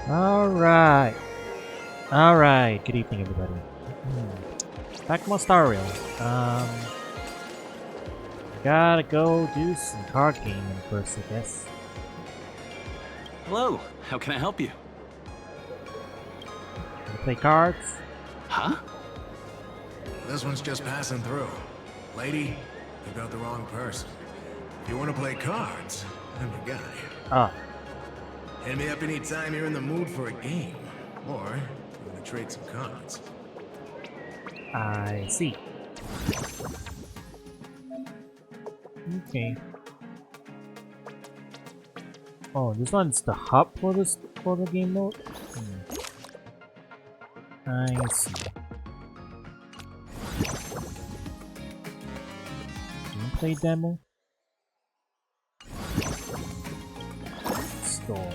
Alright. Alright, good evening everybody. Back to my Star Rail. Gotta go do some card gaming first, I guess. Hello, how can I help you? Wanna play cards? Huh? This one's just passing through. Lady, you got the wrong person. If you want to play cards, I'm your guy. Ah, Hit me up anytime you're in the mood for a game. Or, you want to trade some cards. I see. Okay. Oh, this one's the hub for the game mode? I see. Gameplay demo? Store.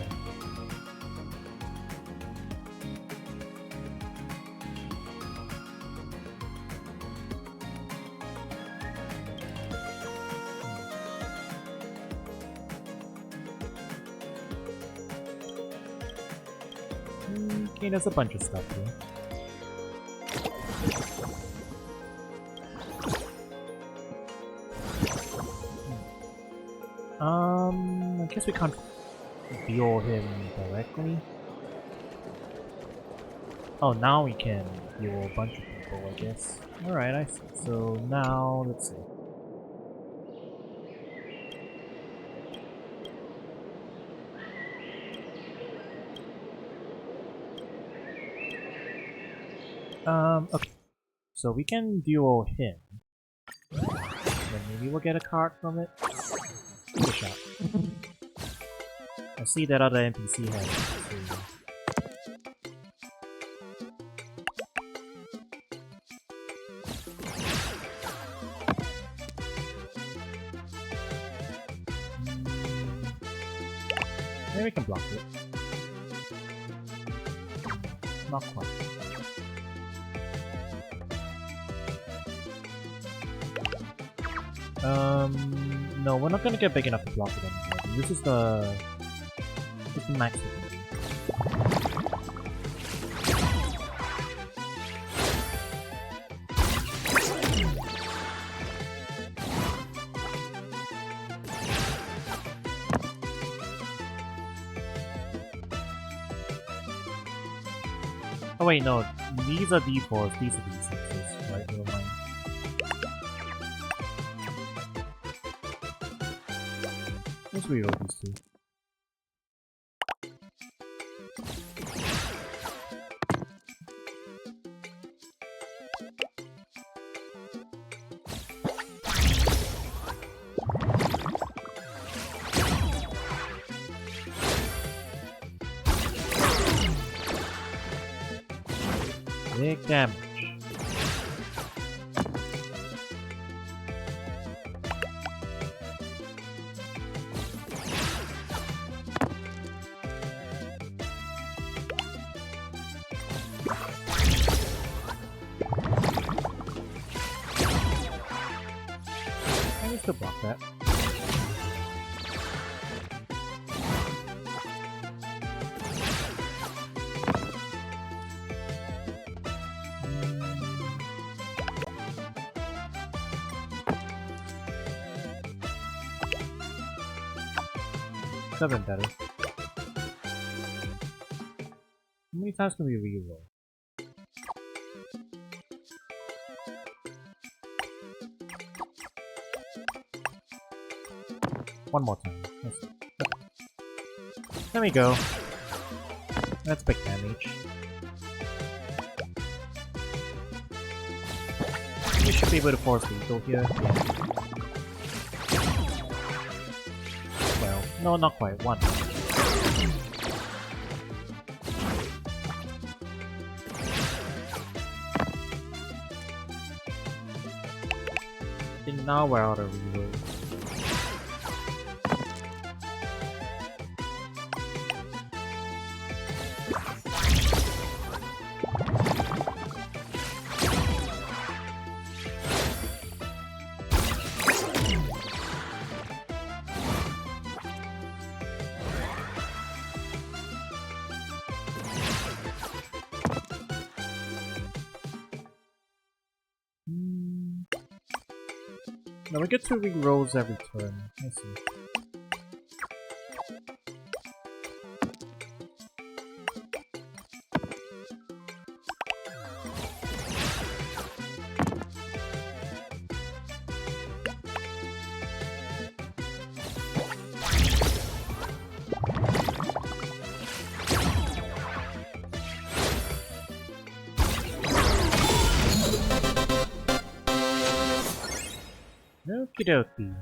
Okay, there's a bunch of stuff here. I guess we can't deal him directly. Oh, now we can deal a bunch of people, I guess. Alright, I see. So now, let's see. Okay. So we can duel him. Then maybe we'll get a card from it. Give it a shot. I see that other NPC has it, so... Maybe we can block it. Not quite. No, we're not gonna get big enough to block it anymore. This is the max we can do. Oh wait, no. These are D4s, these are D6s. Right, never mind. Let's reroll these two. Big damage. I used to block that. That been better. How many times can we reroll? One more time. Let's see. Okay. There we go. That's big damage. We should be able to force lethal here. Yeah. Well, no, not quite. One. I think now we're out of reroll. No, we get 2 re-rolls every turn. I see. Okie dokie.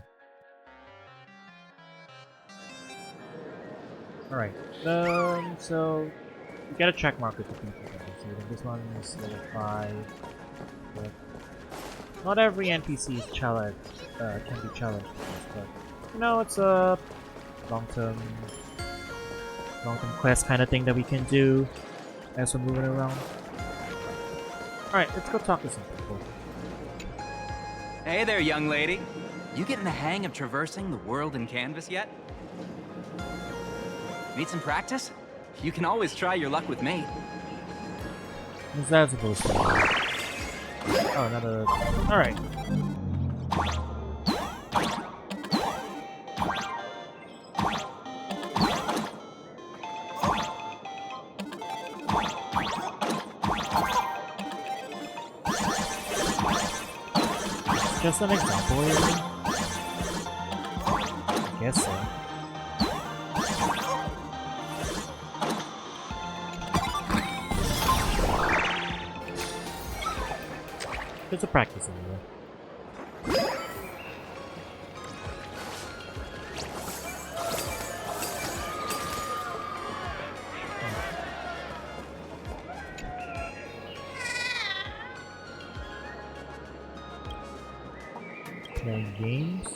Alright, so you get a check mark with the people. So this one is level 5. But not every NPC is challenged, can be challenged with this, but you know, it's a long-term quest kind of thing that we can do as we're moving around. Alright, let's go talk to some people. Hey there, young lady. You getting the hang of traversing the world in canvas yet? Need some practice? You can always try your luck with me. What's that supposed to be? Oh, another... Alright. Just an example here? I guess so. Just a practice anyway. Playing games?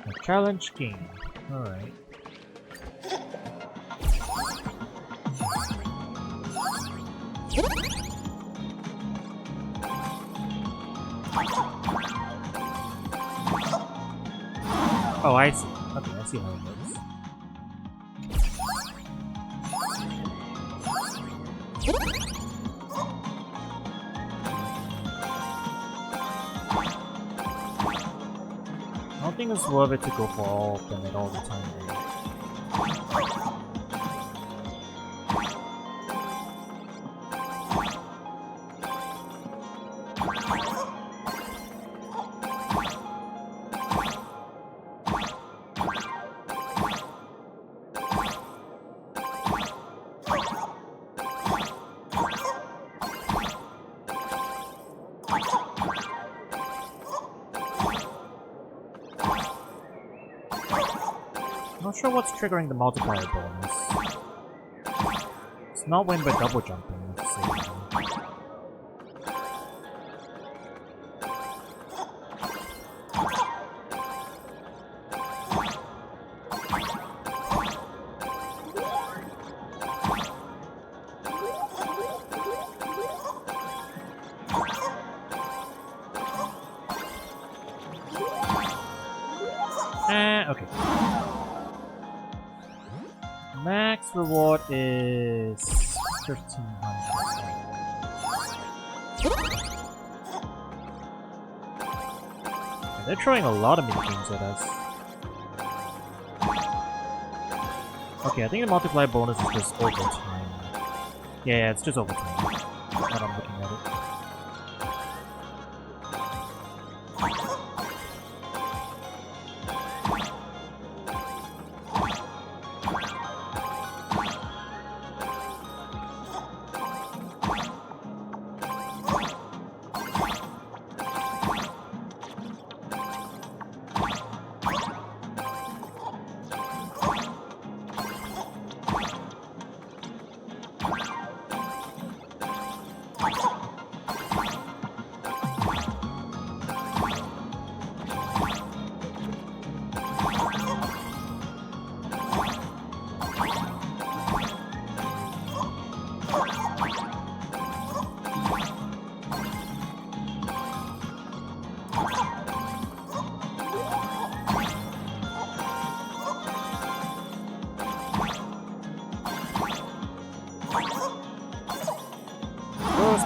A challenge game. Alright. Oh, I see. Okay, I see how it works. I don't think it's worth it to go for all of them at all the time. Not sure what's triggering the multiplier bonus. It's not when we're double jumping, let's see. Okay. Max reward is 1,500. They're throwing a lot of minigames at us. Okay, I think the multiplier bonus is just over time. Yeah, it's just over time. Now that I'm looking at it.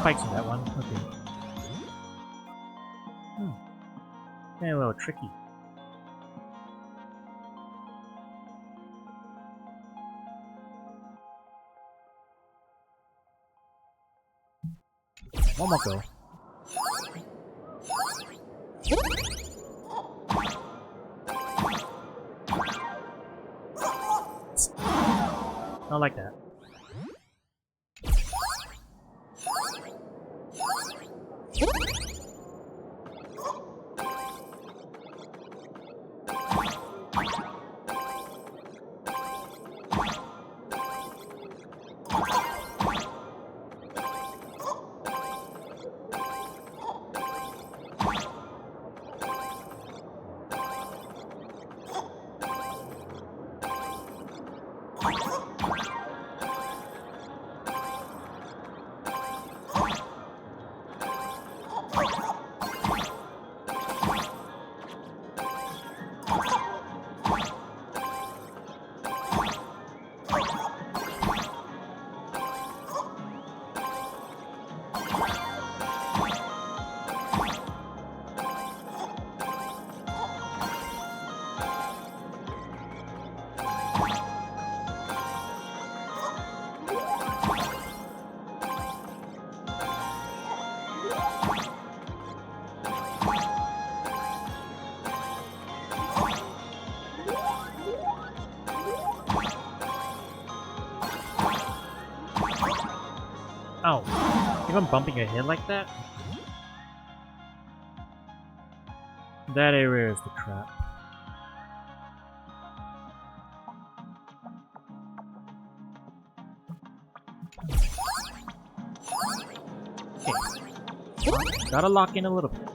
spikes in that one. Okay. Yeah, a little tricky. One more go. Not like that. Ow. Even bumping your head like that? That area is the trap. Okay. Gotta lock in a little bit.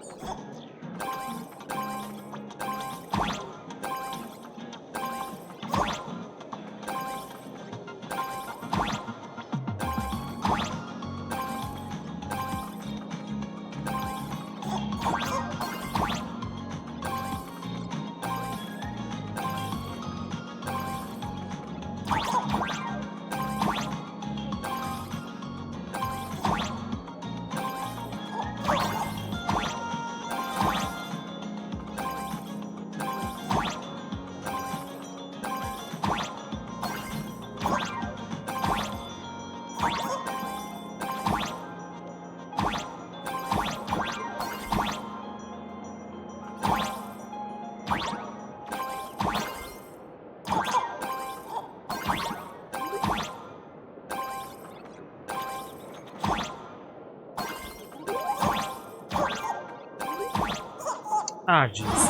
Ah, jeez.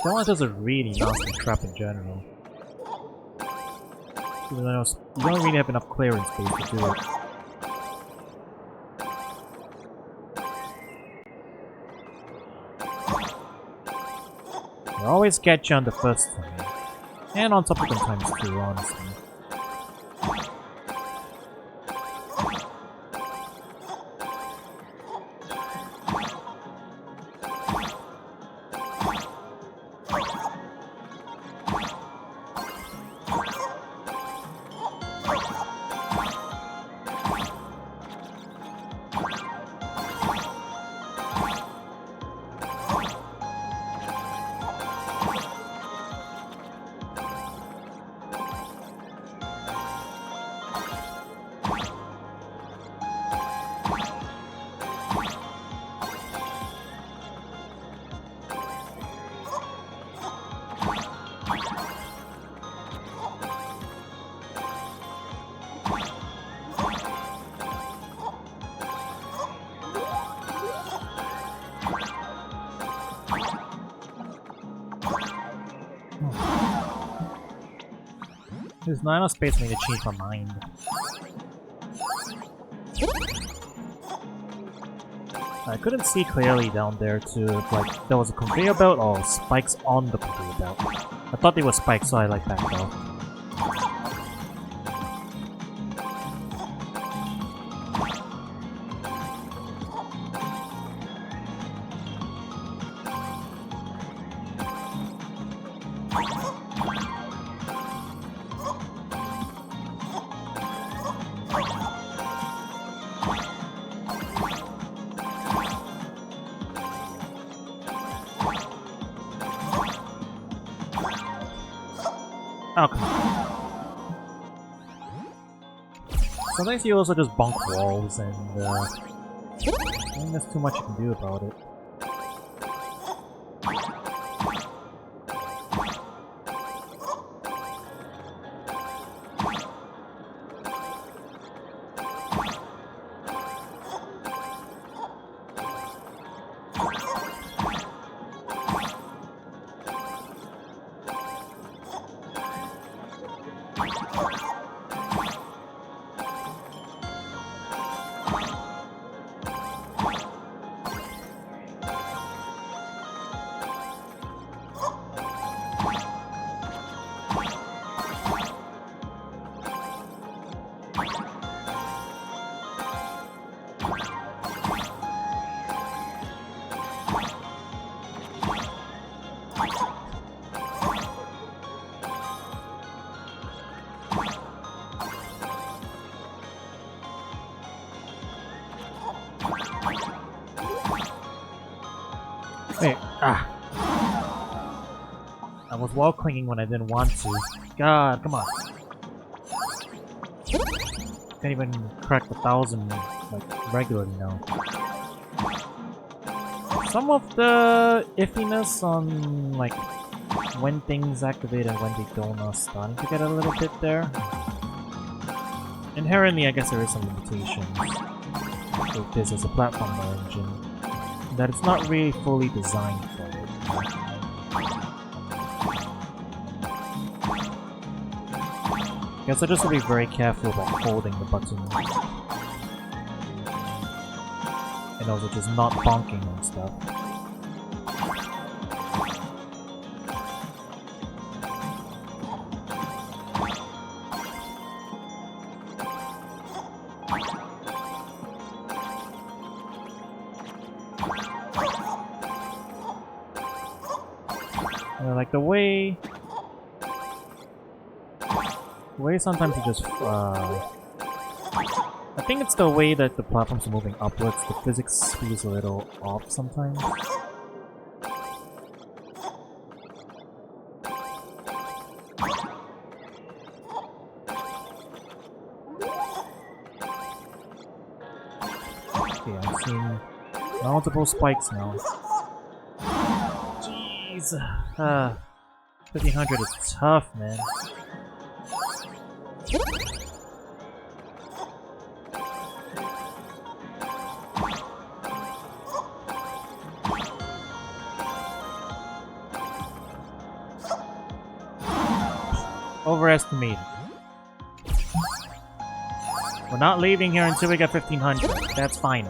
That one does a really nasty trap in general. Even though you don't really have enough clearance space to do it. They always catch you on the first time. And on subsequent times too, honestly. There's not enough space for me to change my mind. I couldn't see clearly down there too, if like there was a conveyor belt or spikes on the conveyor belt. I thought they were spikes, so I like backed off. Oh, come on. Sometimes you also just bonk walls, and I think there's too much you can do about it. Wait, I was wall clinging when I didn't want to. God, come on. Can't even crack the 1,000 like regularly now. Some of the iffiness on like when things activate and when they don't are starting to get a little bit there. Inherently, I guess there is some limitations with this as a platformer engine, that it's not really fully designed for it. Guess I just have to be very careful about holding the button. And also just not bonking and stuff. Like the way sometimes you just I think it's the way that the platforms are moving upwards, the physics feels a little off sometimes. Okay, I'm seeing multiple spikes now. Jeez. 1500 is tough, man. Overestimated. We're not leaving here until we get 1500. That's fine.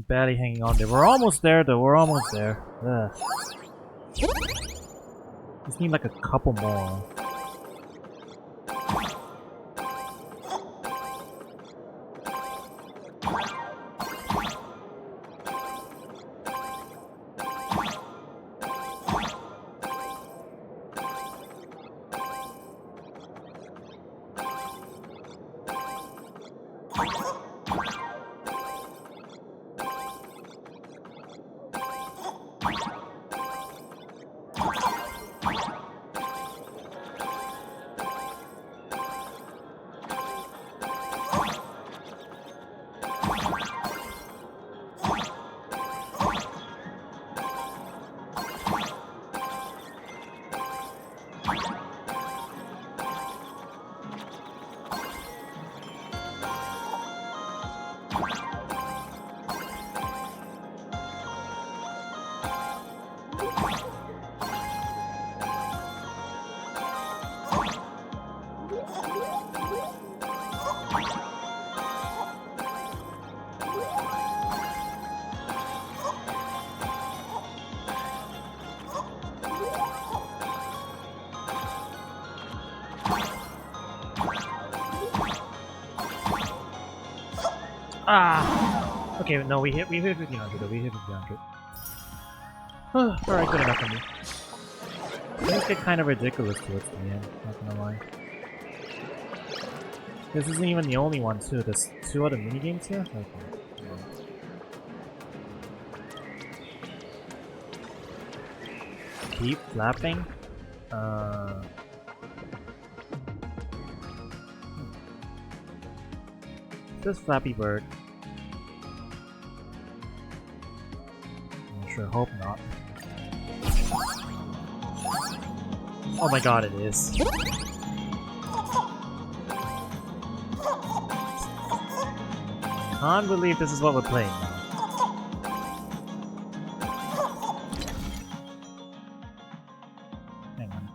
Barely hanging on there. We're almost there though, we're almost there. Ugh. Just need like a couple more. Ah! Okay, no, we hit 1500 though, we hit 1500. Alright, good enough for me. Things get kind of ridiculous towards the end, not gonna lie. This isn't even the only one too, there's 2 other minigames here? Okay. Keep flapping? This Flappy Bird. I sure hope not. Oh my god, it is. Can't believe this is what we're playing now. Hang on.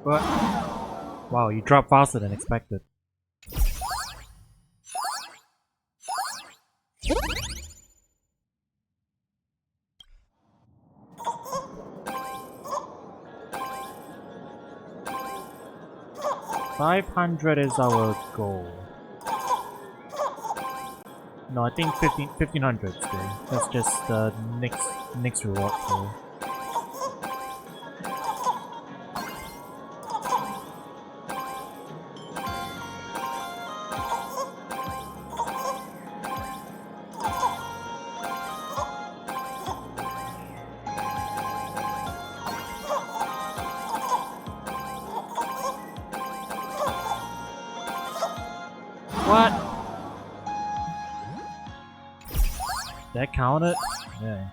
What? Wow, you dropped faster than expected. $500 is our goal. No, I think 1500 still. That's just the next reward for. What? That counted? Yeah.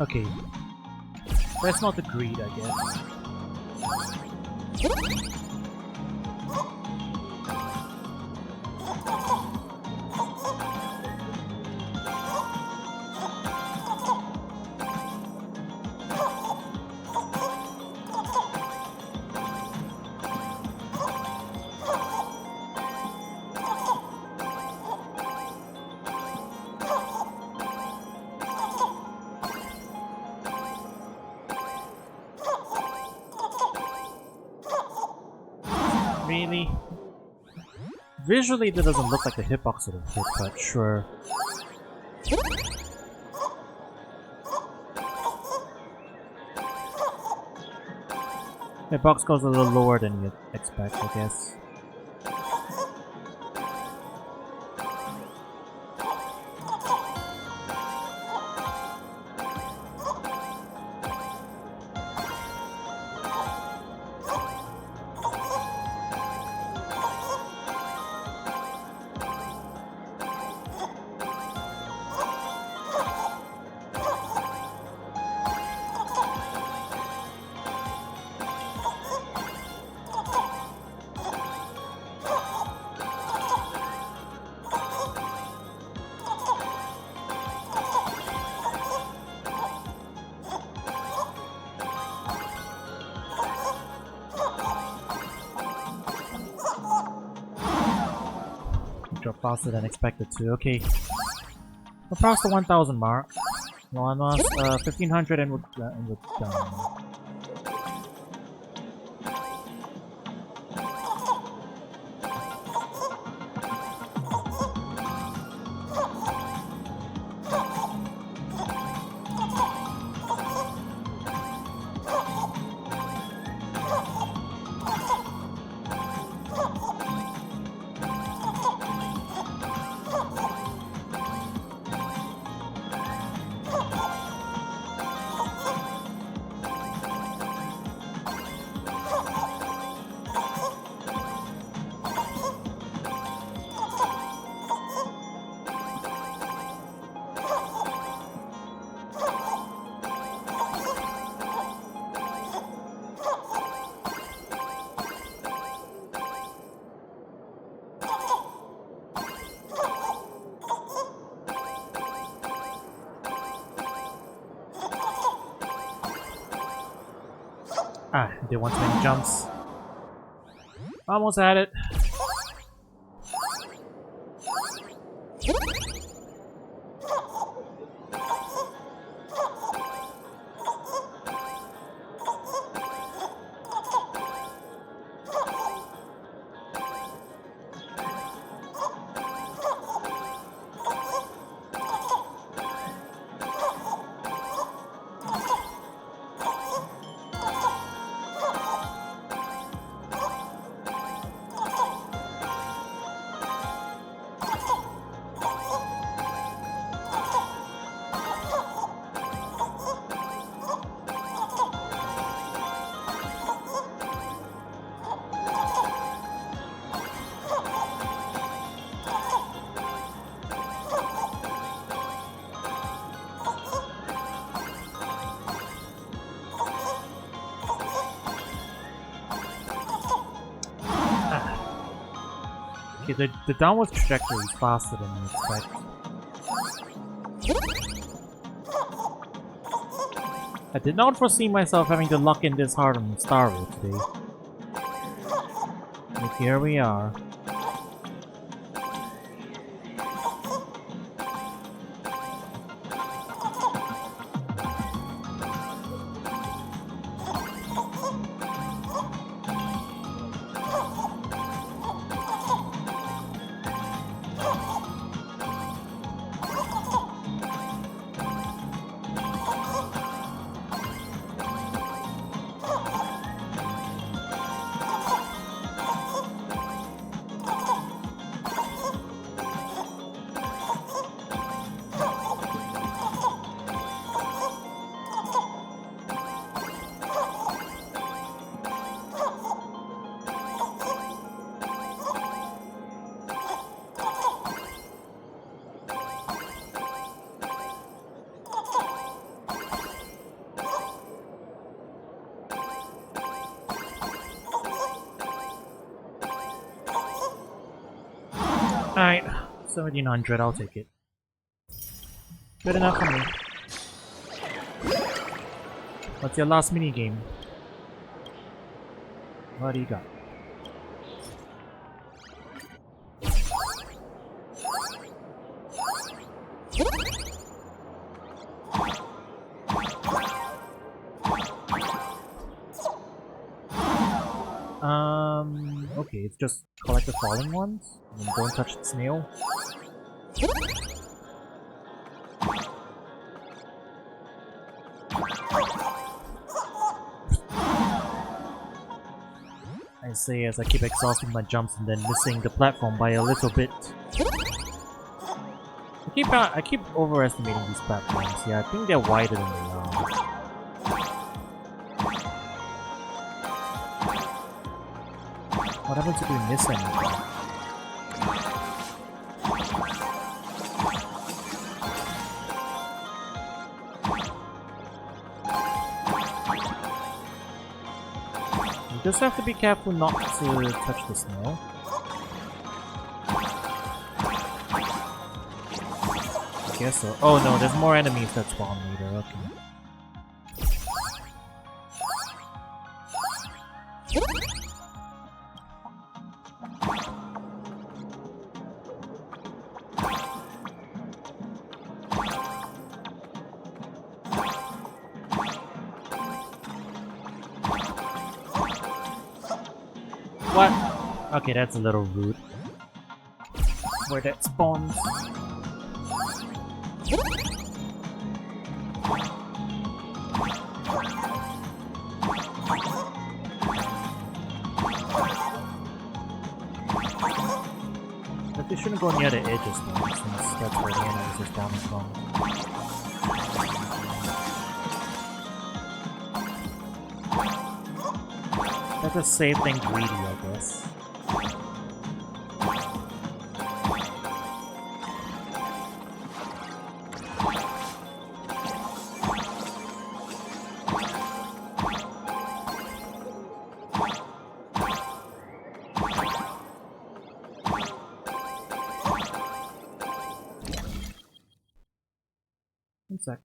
Okay. That's not the greed, I guess. Really? Visually, that doesn't look like the hitbox would have hit, but sure. Hitbox goes a little lower than you'd expect, I guess. drop faster than expected to. Okay. We're past the 1000 mark. No, I'm 1500 and we're done. Ah, they want to make jumps. Almost had it. Okay, the downward trajectory is faster than you expect. I did not foresee myself having to lock in this hard on Star Road today. But here we are. Alright, 1700, I'll take it. Good enough for me. What's your last minigame? What do you got? Okay, it's just collect the falling ones, and don't touch the snail. I say as I keep exhausting my jumps and then missing the platform by a little bit. I keep overestimating these platforms. Yeah, I think they're wider than they are. What happens if we miss anything? You just have to be careful not to touch the snow. I guess so. Oh no, there's more enemies that spawn later, okay. What? Okay, that's a little rude. Where that spawns. But they shouldn't go near the edges though, since that's where the enemies are spawning from. That's a safe thing greedy, I guess. One sec.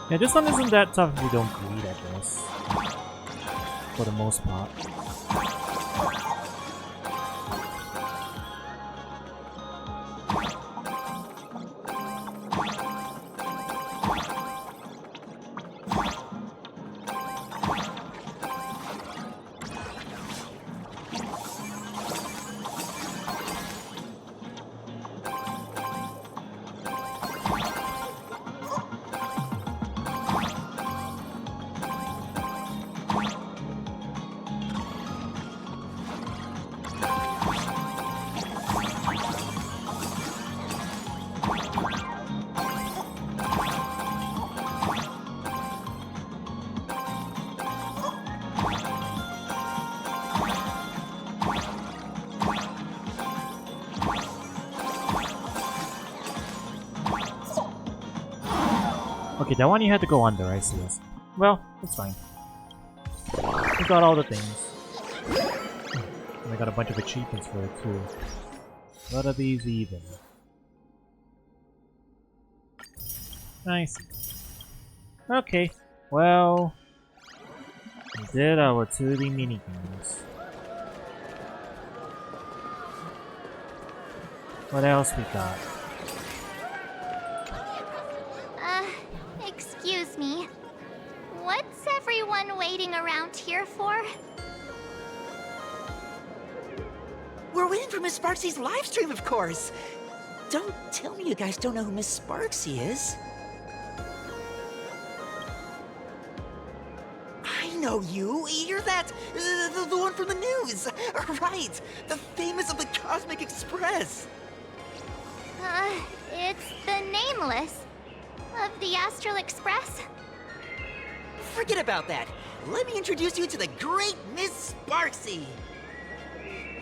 Yeah, this one isn't that tough if you don't greed, I guess. For the most part. Okay, that one you had to go under, I see. Well, it's fine. We got all the things. And I got a bunch of achievements for it too. What are these even? I see. Okay, well... we did our 2D minigames. What else we got? Excuse me. What's everyone waiting around here for? We're waiting for Miss Sparksy's live stream, of course. Don't tell me you guys don't know who Miss Sparksy is. I know you. You're that, the one from the news. Right, the famous of the Cosmic Express. It's the Nameless of the Astral Express. Forget about that. Let me introduce you to the great Miss Sparksy.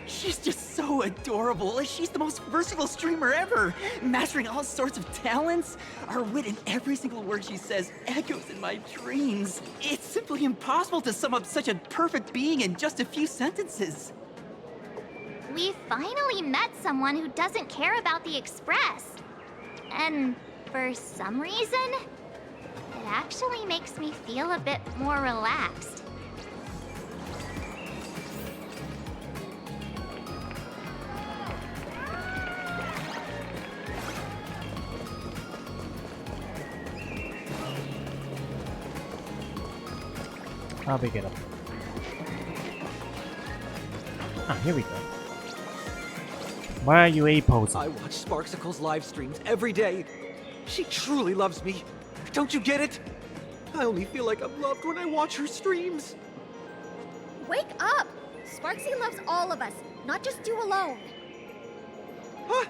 She's just so adorable. She's the most versatile streamer ever, mastering all sorts of talents. Her wit in every single word she says echoes in my dreams. It's simply impossible to sum up such a perfect being in just a few sentences. We finally met someone who doesn't care about the Express. And for some reason, it actually makes me feel a bit more relaxed. I'll pick it up. Ah, here we go. Why are you A-posing? I watch Sparksicle's live streams every day. She truly loves me. Don't you get it? I only feel like I'm loved when I watch her streams. Wake up! Sparksy loves all of us, not just you alone. Huh?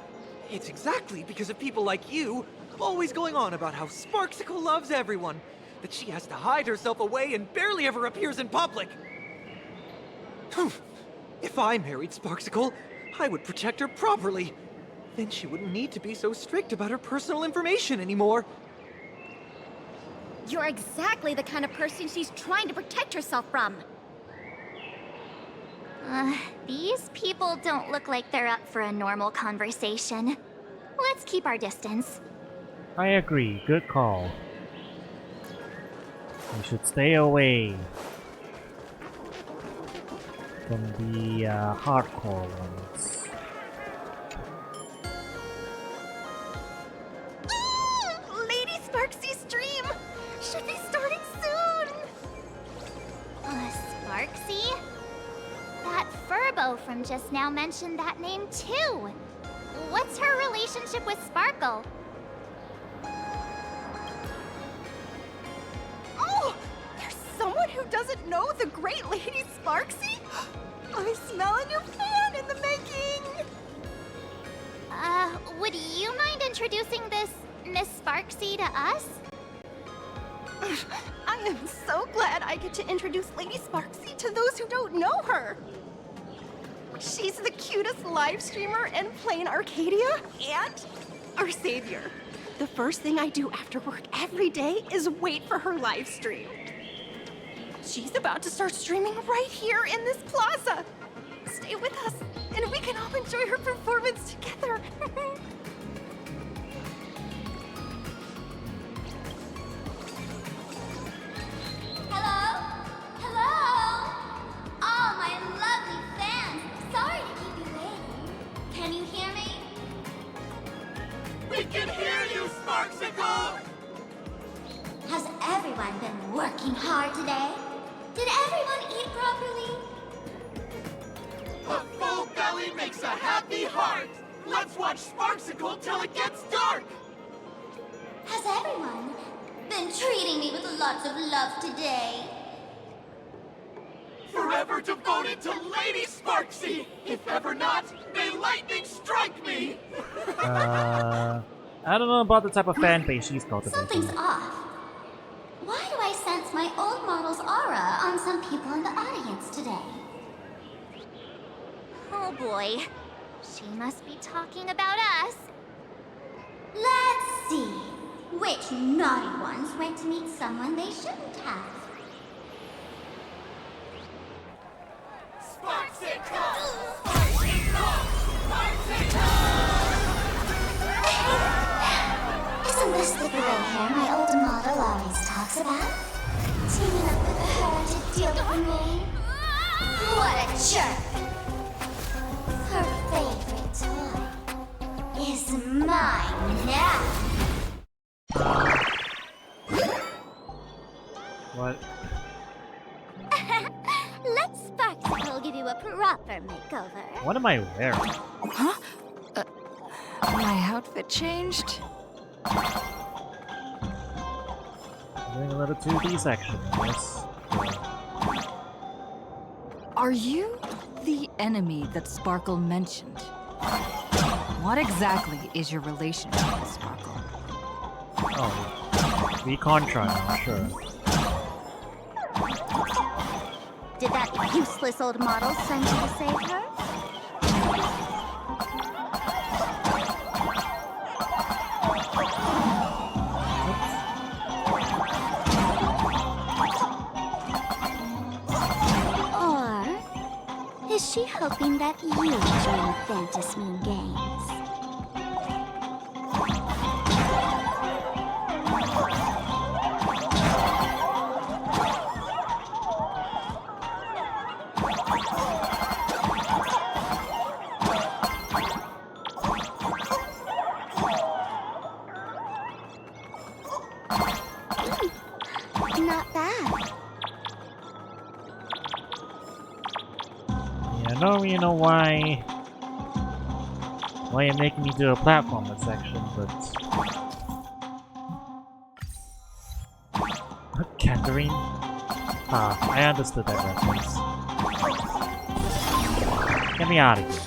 It's exactly because of people like you, always going on about how Sparksicle loves everyone, that she has to hide herself away and barely ever appears in public. If I married Sparksicle, I would protect her properly. Then she wouldn't need to be so strict about her personal information anymore. You're exactly the kind of person she's trying to protect herself from. These people don't look like they're up for a normal conversation. Let's keep our distance. I agree. Good call. We should stay away from the hardcore ones. Lady Sparksy's stream should be starting soon. Sparksy? That Furbo from just now mentioned that name too. What's her relationship with Sparkle? Oh, there's someone who doesn't know the great Lady Sparksy? I smell a new fan in the making. Would you mind introducing this Miss Sparksy to us? I am so glad I get to introduce Lady Sparksy to those who don't know her. She's the cutest live streamer in plain Arcadia and our savior. The first thing I do after work every day is wait for her live stream. She's about to start streaming right here in this plaza. Stay with us, and we can all enjoy her performance together. Hello? Hello? Oh, my lovely fans. Sorry to keep you waiting. Can you hear me? We can hear you, Sparksicle! Has everyone been working hard today? Did everyone eat properly? A full belly makes a happy heart! Let's watch Sparksicle till it gets dark! Has everyone been treating me with lots of love today? Forever devoted to Lady Sparksy! If ever not, may lightning strike me! I don't know about the type of fan base she's cultivating. Something's off. Why do I sense my old model's aura on some people in the audience today? Oh boy. She must be talking about us. Let's see. Which naughty ones went to meet someone they shouldn't have? Isn't this the gray hair my old model always talks about? Teaming up with her to deal with me? What a jerk! Her favorite toy is mine now. What? Let Sparksicle give you a proper makeover. What am I wearing? Huh? My outfit changed? Doing a little 2D section, yes. Are you the enemy that Sparkle mentioned? What exactly is your relationship with Sparkle? Oh, recon trial, sure. Did that useless old model send you to save her? Or is she hoping that you join Fantasmean Games? Not bad. Yeah, I don't really know why Why you're making me do a platformer section, but... Catherine? Ah, I understood that reference. Get me out of here.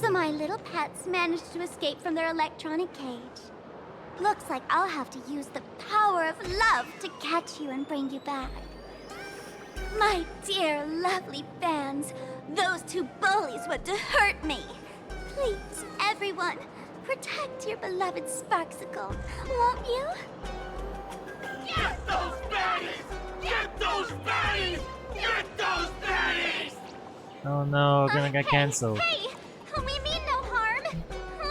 So my little pets managed to escape from their electronic cage. Looks like I'll have to use the power of love to catch you and bring you back. My dear, lovely fans, those two bullies want to hurt me. Please, everyone, protect your beloved Sparksicle, won't you? Get those baddies! Get those baddies! Get those baddies! Oh no, we're gonna get cancelled. Hey, we mean no harm.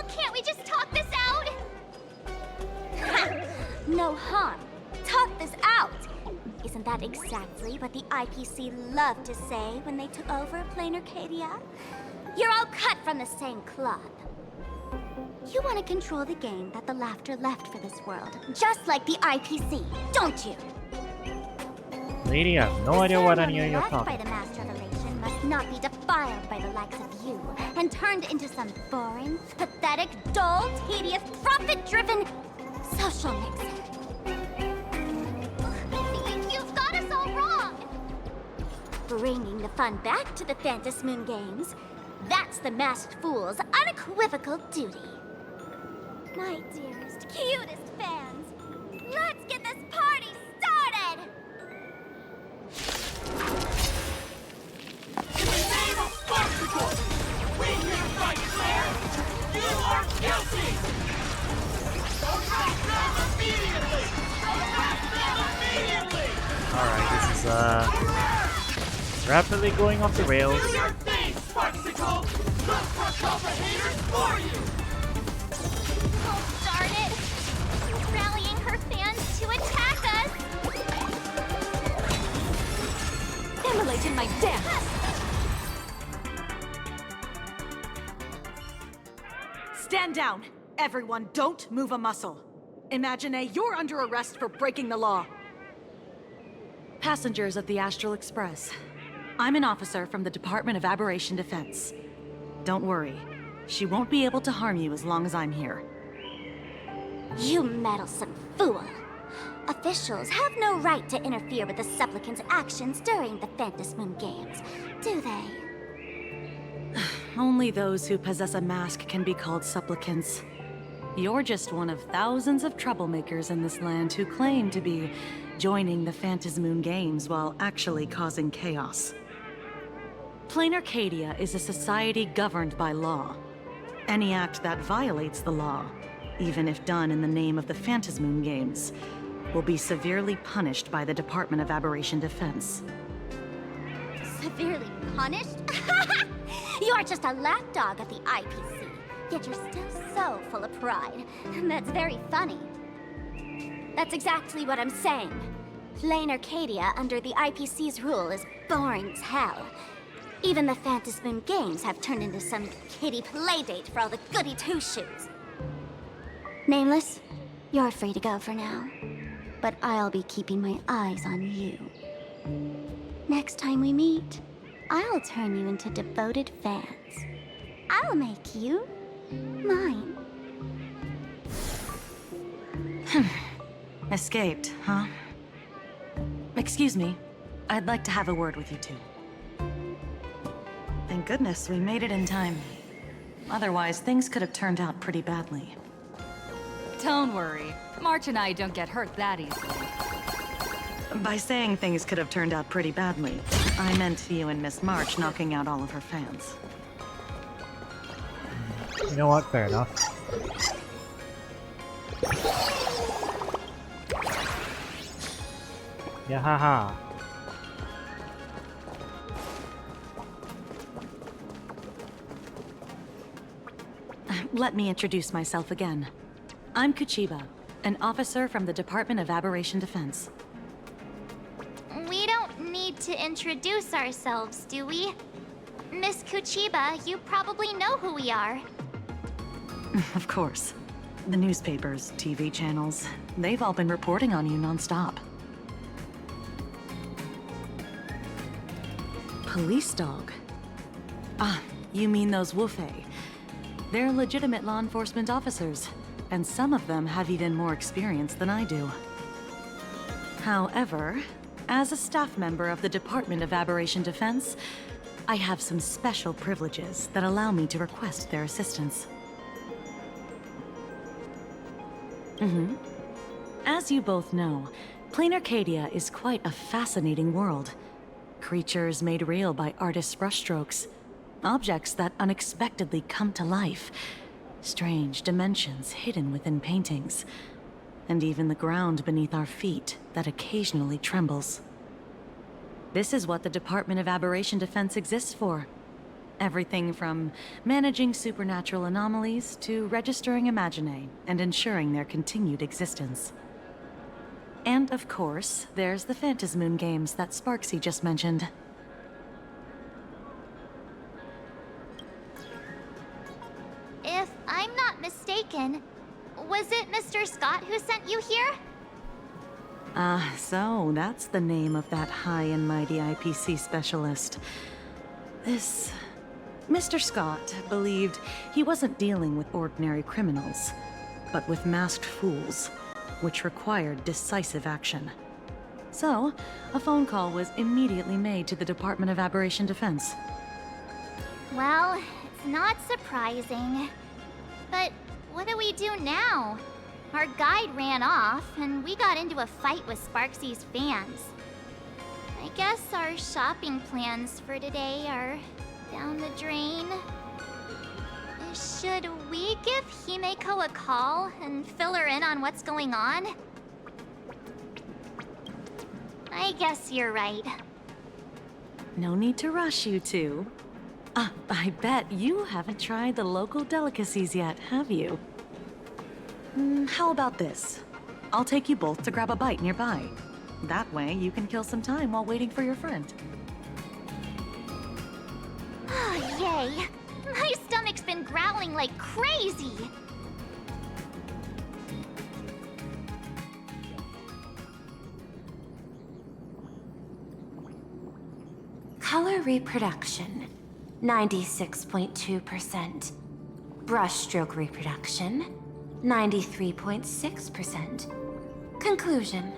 Can't we just talk this out? No harm. Talk this out. Isn't that exactly what the IPC loved to say when they took over Plain Arcadia? You're all cut from the same cloth. You want to control the game that the laughter left for this world, just like the IPC, don't you? Lady, I have no idea what any of you're left talking by the Mass Revelation must not be defiled by the likes of you and turned into some boring, pathetic, dull, tedious, profit-driven social mix. You've got us all wrong! Bringing the fun back to the Phantom Moon Games, that's the Masked Fool's unequivocal duty. My dearest, cutest fans, let's get this party started! In the name of Sparksicle, we hereby declare you are guilty! Arrest them immediately! Arrest them immediately! Alright, this is rapidly going off the rails. Do your thing, Sparksicle! Look for all the haters for you! Oh, darn it! She's rallying her fans to attack us! Immolating my dance! Stand down! Everyone, don't move a muscle. Imagine you're under arrest for breaking the law. Passengers of the Astral Express. I'm an officer from the Department of Aberration Defense. Don't worry. She won't be able to harm you as long as I'm here. You meddlesome fool! Officials have no right to interfere with the supplicant's actions during the Phantom Moon Games, do they? Only those who possess a mask can be called supplicants. You're just one of thousands of troublemakers in this land who claim to be joining the Phantom Moon Games while actually causing chaos. Plain Arcadia is a society governed by law. Any act that violates the law, even if done in the name of the Phantom Moon Games, will be severely punished by the Department of Aberration Defense. Severely punished? You're just a lapdog at the IPC, yet you're still so full of pride. That's very funny. That's exactly what I'm saying. Plain Arcadia under the IPC's rule is boring as hell. Even the Phantom Moon Games have turned into some kiddie playdate for all the goody two-shoes. Nameless, you're free to go for now. But I'll be keeping my eyes on you. Next time we meet, I'll turn you into devoted fans. I'll make you mine. Escaped, huh? Excuse me. I'd like to have a word with you two. Thank goodness we made it in time. Otherwise, things could have turned out pretty badly. Don't worry. March and I don't get hurt that easily. By saying things could have turned out pretty badly, I meant you and Miss March knocking out all of her fans. You know what? Fair enough. Yeah, haha. Let me introduce myself again. I'm Kuchiba, an officer from the Department of Aberration Defense. We don't need to introduce ourselves, do we? Miss Kuchiba, you probably know who we are. Of course. The newspapers, TV channels, they've all been reporting on you nonstop. Police dog? Ah, you mean those Wufei. They're legitimate law enforcement officers, and some of them have even more experience than I do. However, as a staff member of the Department of Aberration Defense, I have some special privileges that allow me to request their assistance. As you both know, Plain Arcadia is quite a fascinating world. Creatures made real by artists' brushstrokes. Objects that unexpectedly come to life. Strange dimensions hidden within paintings. And even the ground beneath our feet that occasionally trembles. This is what the Department of Aberration Defense exists for. Everything from managing supernatural anomalies to registering Imaginae and ensuring their continued existence. And of course, there's the Phantasmoon games that Sparksy just mentioned. If I'm not mistaken, was it Mr. Scott who sent you here? So that's the name of that high and mighty IPC specialist. This... Mr. Scott believed he wasn't dealing with ordinary criminals, but with masked fools, which required decisive action. So, a phone call was immediately made to the Department of Aberration Defense. Well, it's not surprising. But what do we do now? Our guide ran off, and we got into a fight with Sparksy's fans. I guess our shopping plans for today are down the drain. Should we give Himeko a call and fill her in on what's going on? I guess you're right. No need to rush, you two. I bet you haven't tried the local delicacies yet, have you? How about this? I'll take you both to grab a bite nearby. That way, you can kill some time while waiting for your friend. Oh, yay! My stomach's been growling like crazy! Color reproduction, 96.2%. Brushstroke reproduction, 93.6%. Conclusion.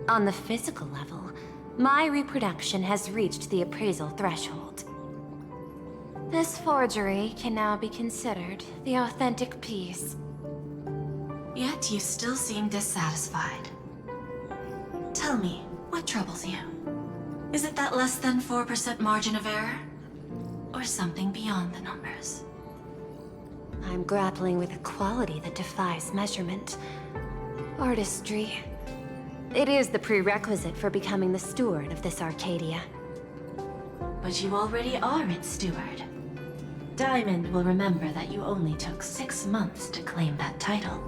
On the physical level, my reproduction has reached the appraisal threshold. This forgery can now be considered the authentic piece. Yet you still seem dissatisfied. Tell me, what troubles you? Is it that less than 4% margin of error? Or something beyond the numbers? I'm grappling with a quality that defies measurement. Artistry. It is the prerequisite for becoming the steward of this Arcadia. But you already are its steward. Diamond will remember that you only took 6 months to claim that title.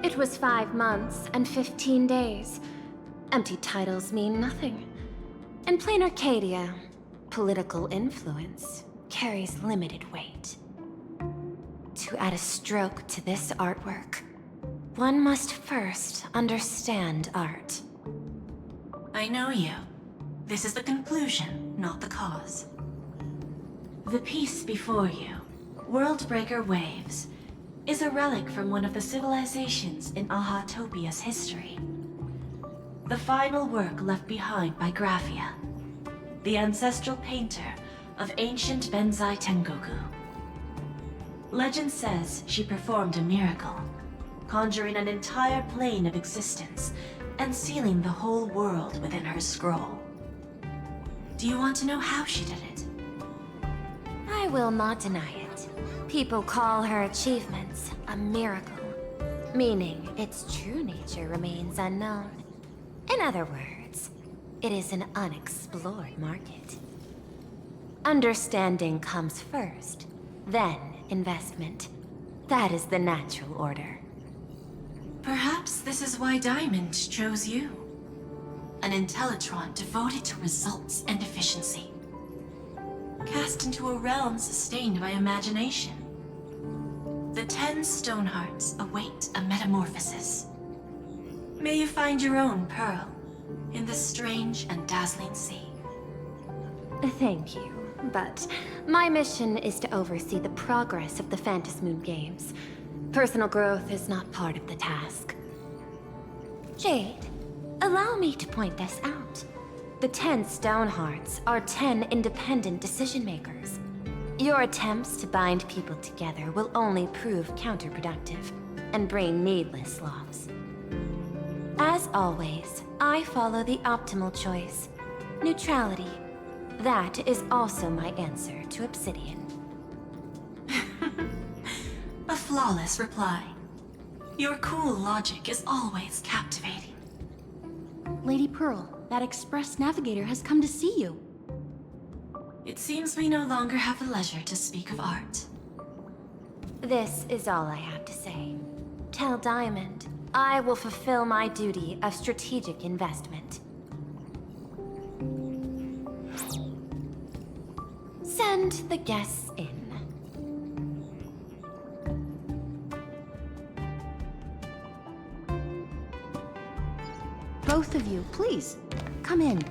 It was 5 months and 15 days. Empty titles mean nothing. In plain Arcadia, political influence carries limited weight. To add a stroke to this artwork, one must first understand art. I know you. This is the conclusion, not the cause. The piece before you, Worldbreaker Waves, is a relic from one of the civilizations in Ahatopia's history. The final work left behind by Graphia, the ancestral painter of ancient Benzai Tengoku. Legend says she performed a miracle, conjuring an entire plane of existence and sealing the whole world within her scroll. Do you want to know how she did it? I will not deny it. People call her achievements a miracle, meaning its true nature remains unknown. In other words, it is an unexplored market. Understanding comes first, then investment. That is the natural order. Perhaps this is why Diamond chose you. An Intellitron devoted to results and efficiency. Cast into a realm sustained by imagination. The 10 Stonehearts await a metamorphosis. May you find your own pearl in this strange and dazzling sea. Thank you, but my mission is to oversee the progress of the Phantasmoon Games. Personal growth is not part of the task. Jade, allow me to point this out. The 10 Stonehearts are 10 independent decision-makers. Your attempts to bind people together will only prove counterproductive and bring needless loss. As always, I follow the optimal choice. Neutrality. That is also my answer to Obsidian. A flawless reply. Your cool logic is always captivating. Lady Pearl, that Express Navigator has come to see you. It seems we no longer have the leisure to speak of art. This is all I have to say. Tell Diamond, I will fulfill my duty of strategic investment. Send the guests in. Both of you, please, come in.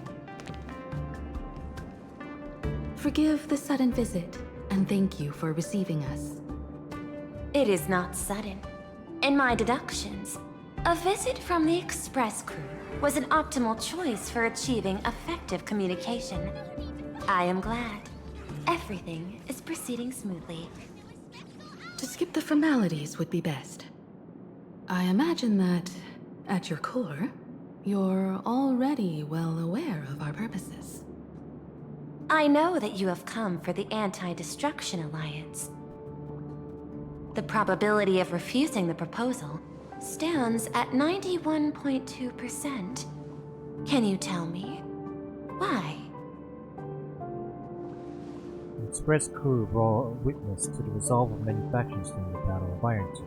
Forgive the sudden visit, and thank you for receiving us. It is not sudden. In my deductions, a visit from the Express crew was an optimal choice for achieving effective communication. I am glad. Everything is proceeding smoothly. To skip the formalities would be best. I imagine that, at your core, you're already well aware of our purposes. I know that you have come for the Anti-Destruction Alliance. The probability of refusing the proposal stands at 91.2%. Can you tell me why? The Express crew bore witness to the resolve of many factions during the Battle of Ironton.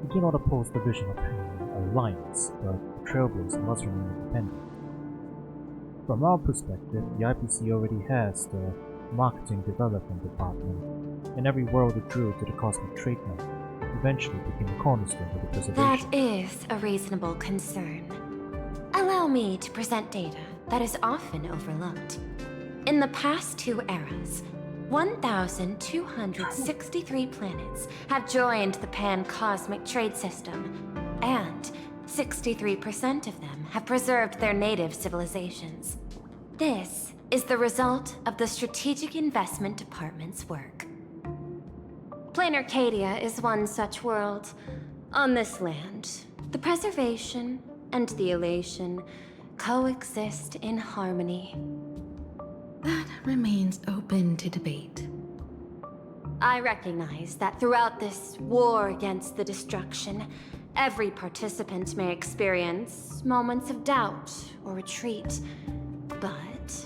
We do not oppose the vision of an alliance, but the Trailblazer must remain independent. From our perspective, the IPC already has the Marketing Development Department, and every world it drew to the Cosmic Trade Network eventually became a cornerstone of the preservation. That is a reasonable concern. Allow me to present data that is often overlooked. In the past 2 eras, 1,263 planets have joined the Pan-Cosmic Trade System, and 63% of them have preserved their native civilizations. This is the result of the Strategic Investment Department's work. Plain Arcadia is one such world. On this land, the preservation and the elation coexist in harmony. That remains open to debate. I recognize that throughout this war against the destruction, every participant may experience moments of doubt or retreat. But,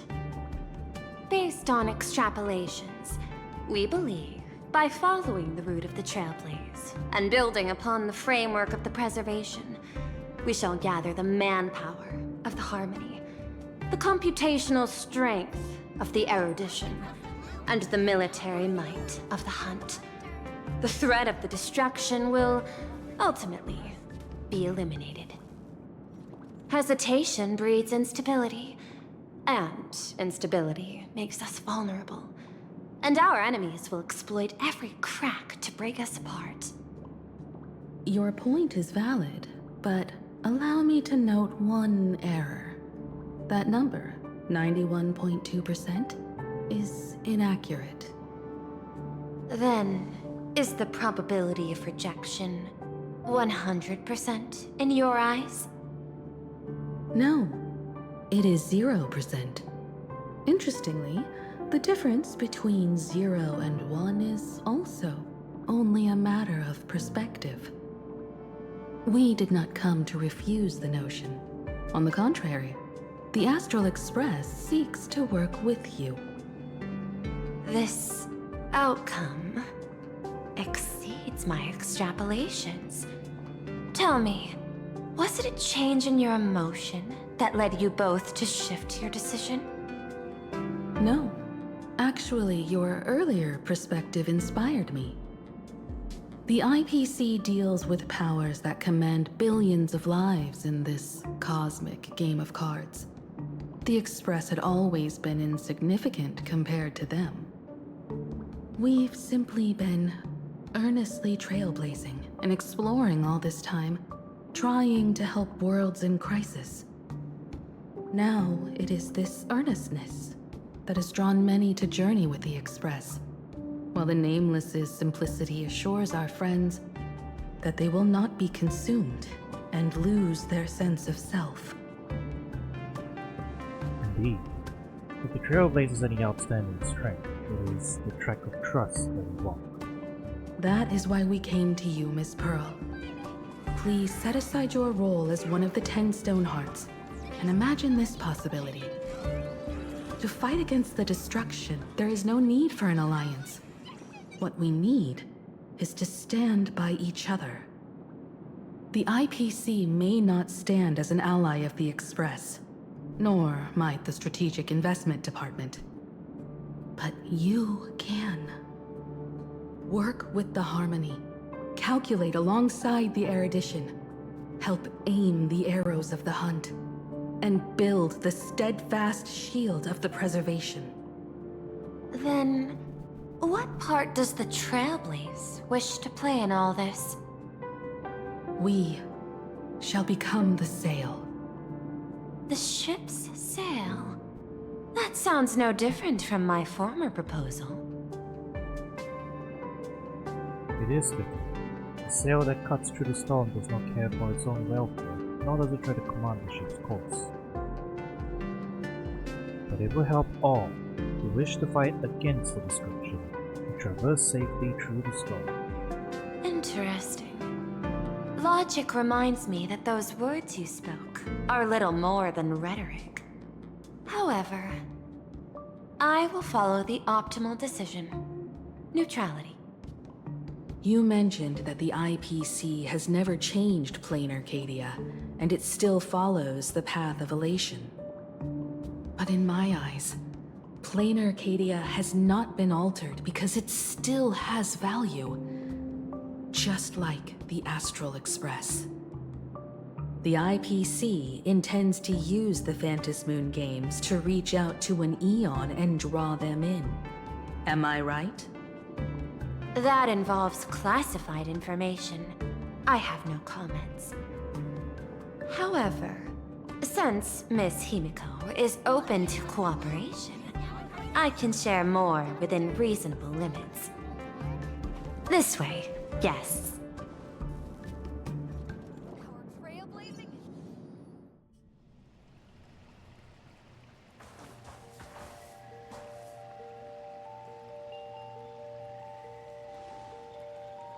based on extrapolations, we believe by following the route of the Trailblaze and building upon the framework of the preservation, we shall gather the manpower of the harmony, the computational strength of the erudition, and the military might of the hunt. The threat of the destruction will ultimately be eliminated. Hesitation breeds instability, and instability makes us vulnerable. And our enemies will exploit every crack to break us apart. Your point is valid, but allow me to note one error. That number, 91.2%, is inaccurate. Then, is the probability of rejection 100% in your eyes? No, it is 0%. Interestingly, the difference between 0 and 1 is also only a matter of perspective. We did not come to refuse the notion. On the contrary, the Astral Express seeks to work with you. This outcome exceeds my extrapolations. Tell me, was it a change in your emotion that led you both to shift your decision? No. Actually, your earlier perspective inspired me. The IPC deals with powers that command billions of lives in this cosmic game of cards. the Express had always been insignificant compared to them. We've simply been earnestly trailblazing and exploring all this time, trying to help worlds in crisis. Now it is this earnestness that has drawn many to journey with the Express, while the Nameless's simplicity assures our friends that they will not be consumed and lose their sense of self. Indeed. If the Trailblazers has any outstanding strength, it is the track of trust that we walk. That is why we came to you, Miss Pearl. Please set aside your role as one of the 10 Stonehearts, and imagine this possibility. To fight against the destruction, there is no need for an alliance. What we need is to stand by each other. The IPC may not stand as an ally of the Express, nor might the Strategic Investment Department. But you can. Work with the Harmony, calculate alongside the erudition, help aim the arrows of the hunt, and build the steadfast shield of the preservation. Then, what part does the Trailblaze wish to play in all this? We shall become the sail. The ship's sail? That sounds no different from my former proposal. It is different. A sail that cuts through the storm does not care for its own welfare, nor does it try to command the ship's course. But it will help all who wish to fight against the destruction to traverse safely through the storm. Interesting. Logic reminds me that those words you spoke are little more than rhetoric. However, I will follow the optimal decision. Neutrality. You mentioned that the IPC has never changed Plain Arcadia, and it still follows the path of elation. But in my eyes, Plain Arcadia has not been altered because it still has value. Just like the Astral Express. The IPC intends to use the Phantasmoon games to reach out to an Eon and draw them in. Am I right? That involves classified information. I have no comments. However, since Miss Himiko is open to cooperation, I can share more within reasonable limits. This way, guests.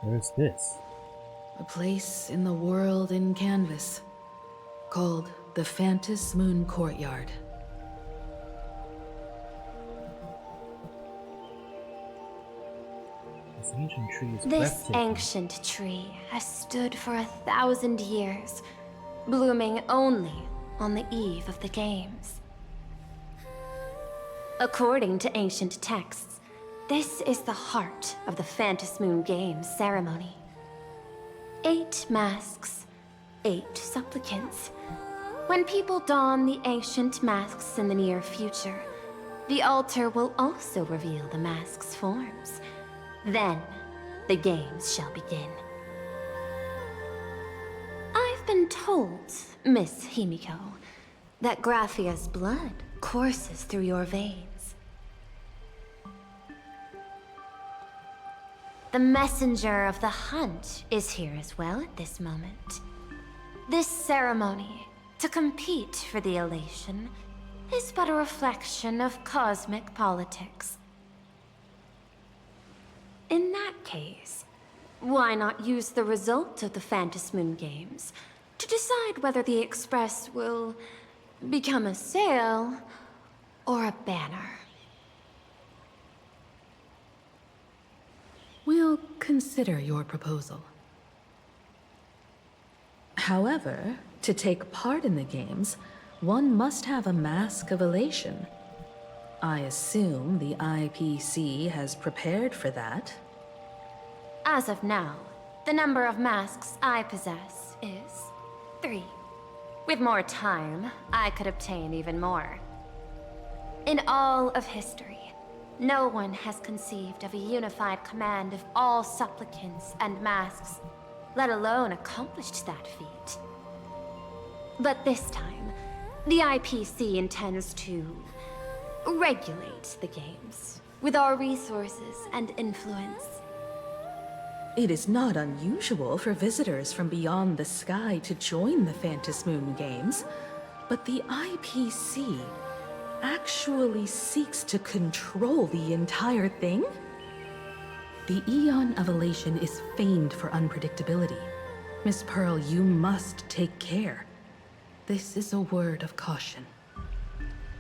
Where's this? A place in the world in canvas, called the Phantasmoon Courtyard. This ancient tree is This breathtaking. ancient tree has stood for 1,000 years, blooming only on the eve of the games. According to ancient texts, this is the heart of the Phantasmoon Games ceremony. 8 masks, 8 supplicants. When people don the ancient masks in the near future, the altar will also reveal the masks' forms. Then, the games shall begin. I've been told, Miss Himiko, that Graphia's blood courses through your veins. The messenger of the hunt is here as well at this moment. This ceremony, to compete for the elation, is but a reflection of cosmic politics. In that case, why not use the result of the Phantasmoon Games to decide whether the Express will become a sail or a banner? We'll consider your proposal. However, to take part in the games, one must have a mask of elation. I assume the IPC has prepared for that. As of now, the number of masks I possess is 3. With more time, I could obtain even more. In all of history, no one has conceived of a unified command of all supplicants and masks, let alone accomplished that feat. But this time, the IPC intends to regulate the games with our resources and influence. It is not unusual for visitors from beyond the sky to join the Phantasmoon Games, but the IPC actually seeks to control the entire thing? The Eon of Elation is famed for unpredictability. Miss Pearl, you must take care. This is a word of caution.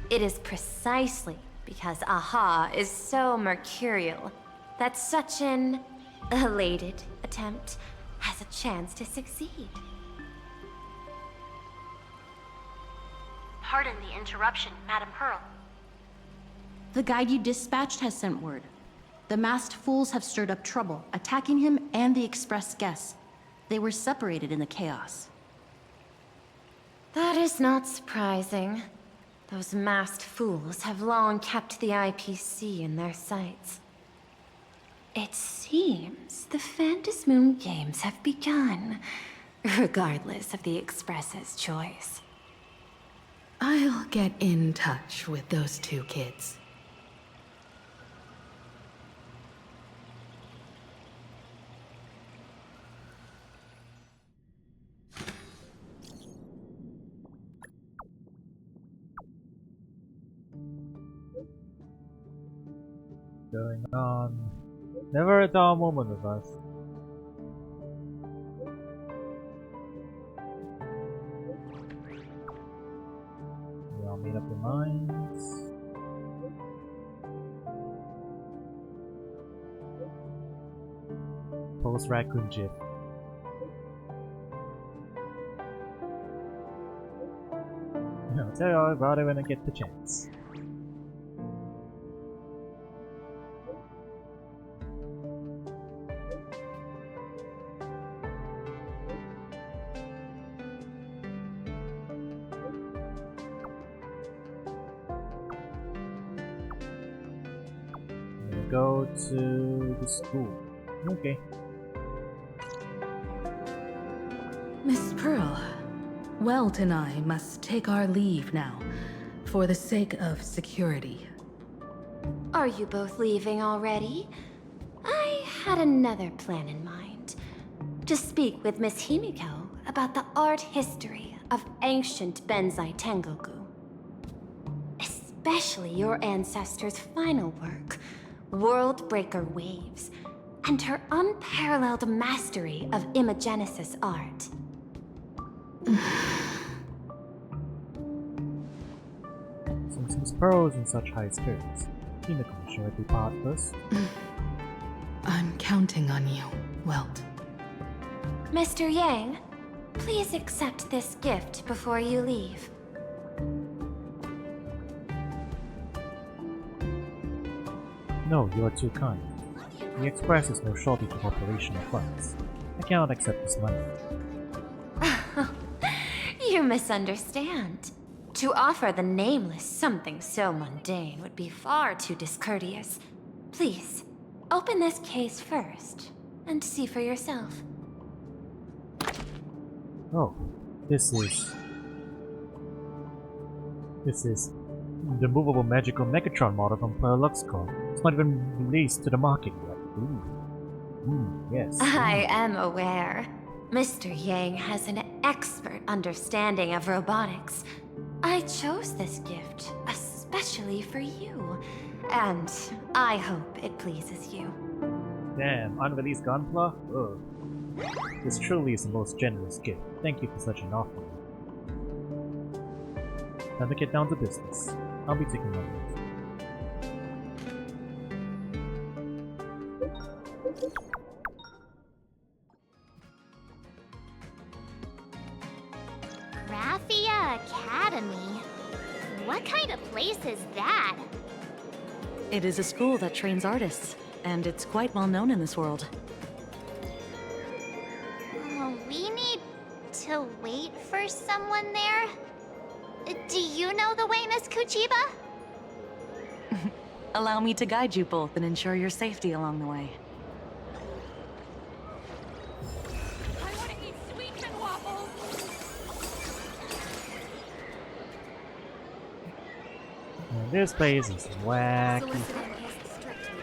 It is precisely because Aha is so mercurial that such an elated attempt has a chance to succeed. Pardon the interruption, Madam Pearl. The guide you dispatched has sent word. The masked fools have stirred up trouble, attacking him and the express guests. They were separated in the chaos. That is not surprising. Those masked fools have long kept the IPC in their sights. It seems the Phantasmoon Games have begun, regardless of the Express's choice. I'll get in touch with those two kids. Going on. Never a dull moment with us. We all made up your minds. Post raccoon gif. I'll tell you all about it when I get the chance. Go to the school. Okay. Miss Pearl, Welt and I must take our leave now, for the sake of security. Are you both leaving already? I had another plan in mind. To speak with Miss Himiko about the art history of ancient Benzai Tengoku. Especially your ancestors' final work, World Breaker Waves, and her unparalleled mastery of imagenesis art. Since Miss Pearl is in such high spirits, Himiko should be part first. I'm counting on you, Welt. Mr. Yang, please accept this gift before you leave. No, you are too kind. The Express is no shortage of operational funds. I cannot accept this money. You misunderstand. To offer the Nameless something so mundane would be far too discourteous. Please, open this case first, and see for yourself. Oh, this is the movable magical Megatron model from Player Luxco. It's not even released to the market yet. Ooh. Yes. I am aware. Mr. Yang has an expert understanding of robotics. I chose this gift especially for you, and I hope it pleases you. Damn, unreleased Gunpla? Ugh. This truly is the most generous gift. Thank you for such an offering. Time to get down to business. I'll be taking my leave. Raphia Academy? What kind of place is that? It is a school that trains artists, and it's quite well known in this world. We need to wait for someone there? Do you know the way, Miss Kuchiba? Allow me to guide you both and ensure your safety along the way. I want to eat sweets and waffles. And this place is wacky. Soliciting is strictly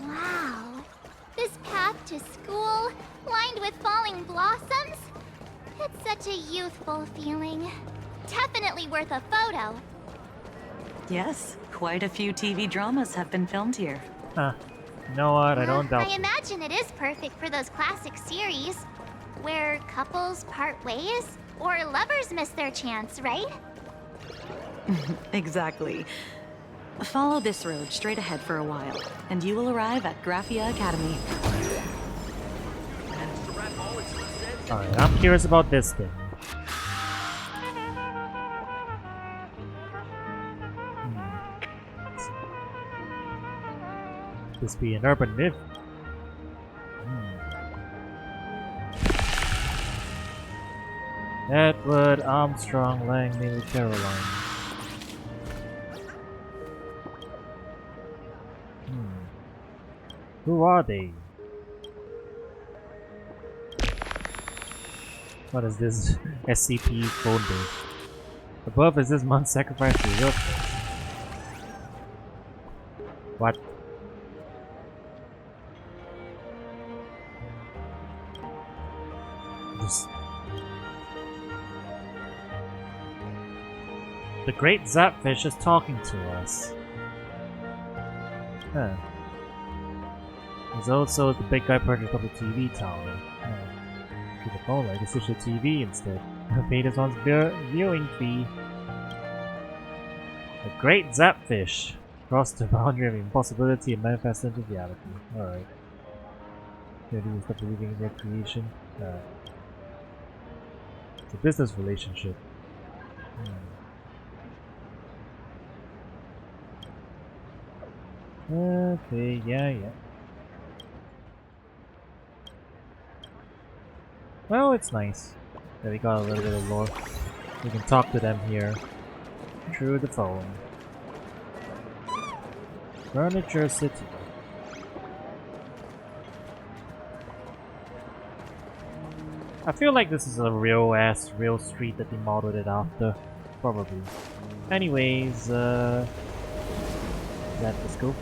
Wow. This path to school, lined with falling blossoms. It's such a youthful feeling. Definitely worth a photo. Yes, quite a few TV dramas have been filmed here. Huh. You know what? I don't doubt I it. imagine it is perfect for those classic series where couples part ways or lovers miss their chance, right? Exactly. Follow this road straight ahead for a while, and you will arrive at Graphia Academy. Alright, I'm curious about this thing. This be an urban myth? Edward Armstrong Langley Caroline. Who are they? What is this? SCP phone booth. Above is this month's sacrifice to real place. What? This. The great Zapfish is talking to us. Huh. There's also the big guy perched on the TV tower. To the phone like a switch to TV instead. Pay this one's viewing fee. The great Zapfish crossed the boundary of impossibility and manifested into reality. Alright. Maybe you stop believing in their creation. It's a business relationship. Okay, yeah. Well, it's nice that we got a little bit of lore. We can talk to them here through the phone. Furniture City. I feel like this is a real street that they modeled it after. Probably. Anyways, let's go.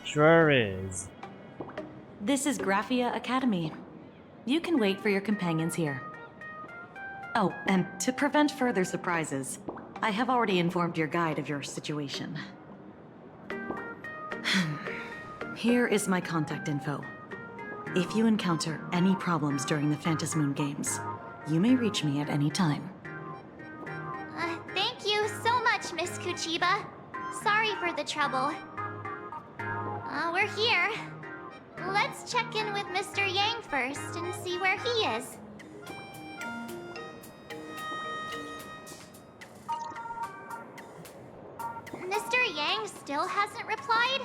Sure is. This is Graphia Academy. You can wait for your companions here. Oh, and to prevent further surprises, I have already informed your guide of your situation. Here is my contact info. If you encounter any problems during the Phantasmoon Games, you may reach me at any time. Thank you so much, Miss Kuchiba. Sorry for the trouble. We're here. Let's check in with Mr. Yang first and see where he is. Mr. Yang still hasn't replied?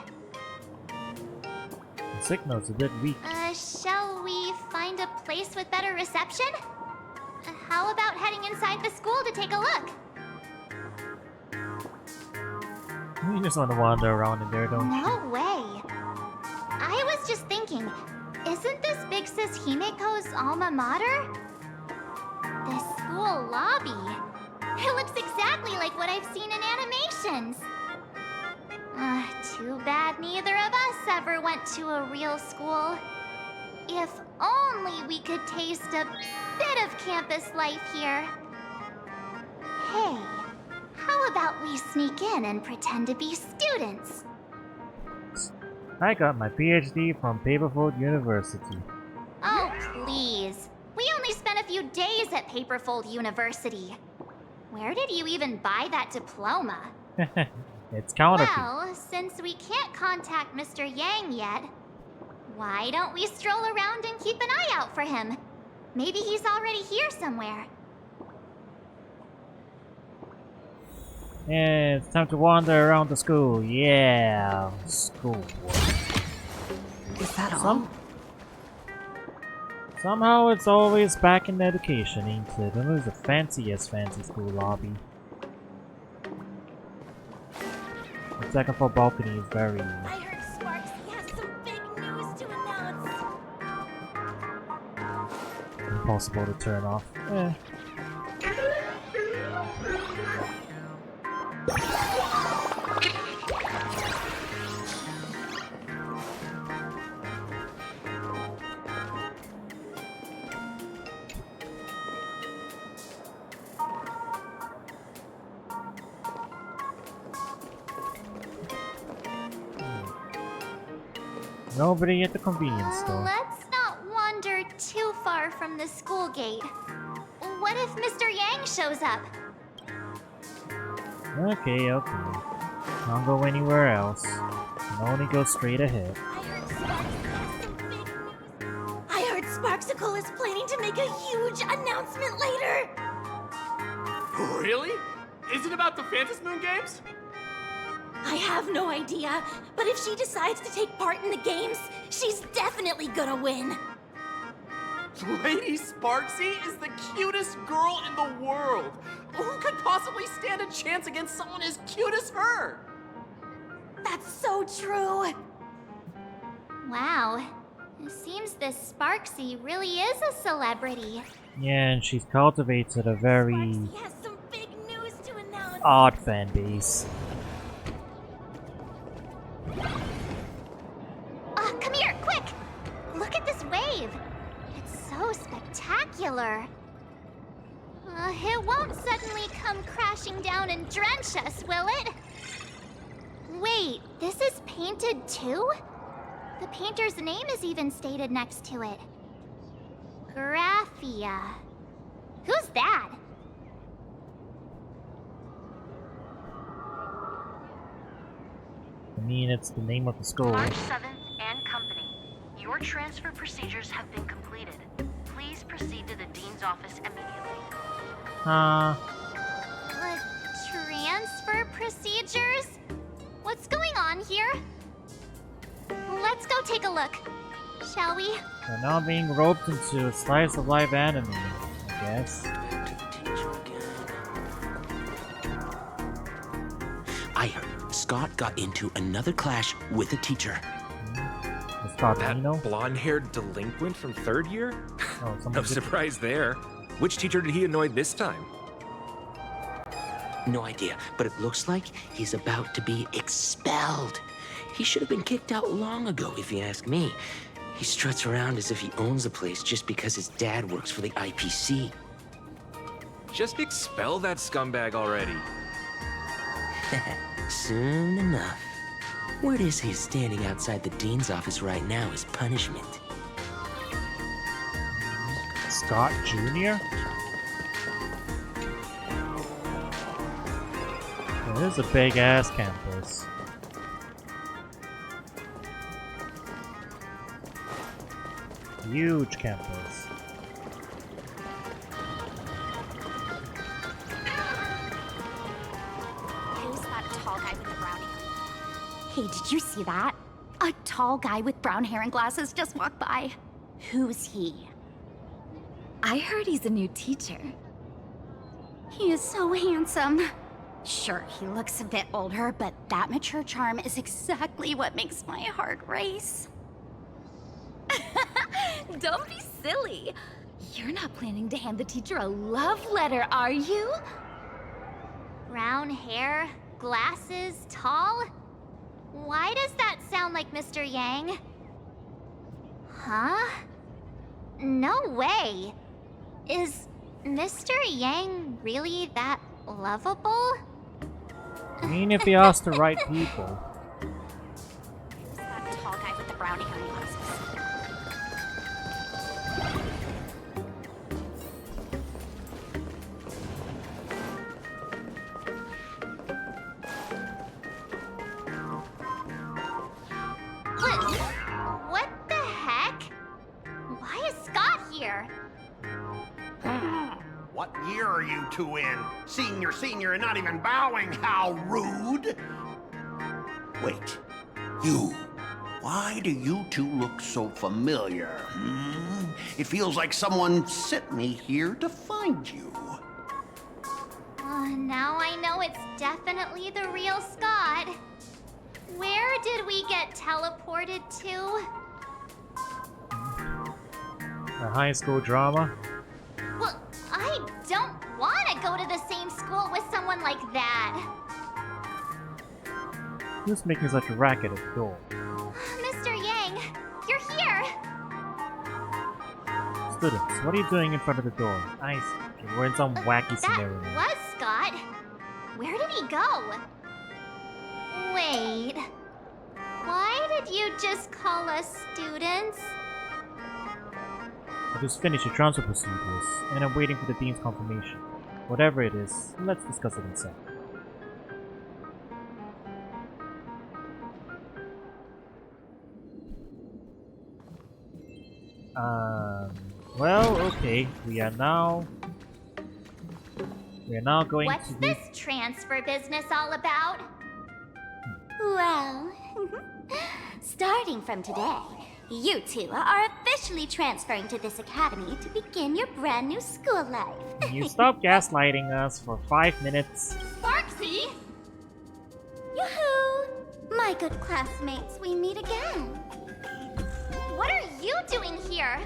The signal's a bit weak. Shall we find a place with better reception? How about heading inside the school to take a look? You just want to wander around in there, don't you? No way. I was just thinking, isn't this Big Sis Himiko's alma mater? The school lobby. It looks exactly like what I've seen in animations. Too bad neither of us ever went to a real school. If only we could taste a bit of campus life here. Hey, how about we sneak in and pretend to be students? I got my PhD from Paperfold University. Oh, please. We only spent a few days at Paperfold University. Where did you even buy that diploma? It's counterfeit. Well, since we can't contact Mr. Yang yet, Why don't we stroll around and keep an eye out for him? Maybe he's already here somewhere. Yeah, it's time to wander around the school. Yeah, school. Is that all? Somehow it's always back in education, ain't it? And there's the fanciest fancy school lobby. The second floor balcony is very... I heard Sparksy has some big news to announce. impossible to turn off. Eh. Nobody at the convenience store. Let's not wander too far from the school gate. What if Mr. Yang shows up? Okay. Don't go anywhere else. And only go straight ahead. I heard Sparksicle is planning to make a huge announcement later. Really? Is it about the Phantasmoon games? I have no idea, but if she decides to take part in the games, she's definitely gonna win. Lady Sparksy is the cutest girl in the world. Who could possibly stand a chance against someone as cute as her? That's so true. Wow. It seems this Sparksy really is a celebrity. Yeah, and she's cultivated a very Sparksy has some big news to announce. odd fan base. Come here, quick! Look at this wave. It's so spectacular. It won't suddenly come crashing down and drench us, will it? Wait, this is painted too? The painter's name is even stated next to it. Graphia. Who's that? I mean, it's the name of the school. March 7th and Company. Your transfer procedures have been completed. Please proceed to the Dean's office immediately. Transfer procedures? What's going on here? Let's go take a look, shall we? We're now being roped into a slice of life anime, I guess. I heard Scott got into another clash with a teacher. That blonde-haired delinquent from third year? No surprise there. Which teacher did he annoy this time? No idea, but it looks like he's about to be expelled. He should have been kicked out long ago, if you ask me. He struts around as if he owns the place just because his dad works for the IPC. Just expel that scumbag already. Soon enough. Word is he's standing outside the dean's office right now as punishment. Scott Jr.? This is a big-ass campus. Huge campus. Who's that tall guy with the brown hair? Hey, did you see that? A tall guy with brown hair and glasses just walked by. Who's he? I heard he's a new teacher. He is so handsome. Sure, he looks a bit older, but that mature charm is exactly what makes my heart race. Don't be silly. You're not planning to hand the teacher a love letter, are you? Brown hair, glasses, tall? Why does that sound like Mr. Yang? Huh? No way. Is Mr. Yang really that lovable? I mean, if he asks the right people. Who's that tall guy with the brown hair and glasses? What the year. What year are you two in? Senior, and not even bowing. How rude! Wait, you. Why do you two look so familiar? It feels like someone sent me here to find you. Now I know it's definitely the real Scott. Where did we get teleported to? A high school drama? Well, I don't want to go to the same school with someone like that. Who's making such a racket at the door? Mr. Yang, you're here! Students, what are you doing in front of the door? I see. Okay, we're in some wacky scenario now. Was Scott? Where did he go? Wait. Why did you just call us students? I just finished the transfer procedures, and I'm waiting for the dean's confirmation. Whatever it is, let's discuss it inside. Well, okay. We are now going What's to this transfer business all about? Well, starting from today, you two are officially transferring to this academy to begin your brand new school life. Can you stop gaslighting us for 5 minutes? Sparksy! Yoo-hoo! My good classmates, we meet again. What are you doing here?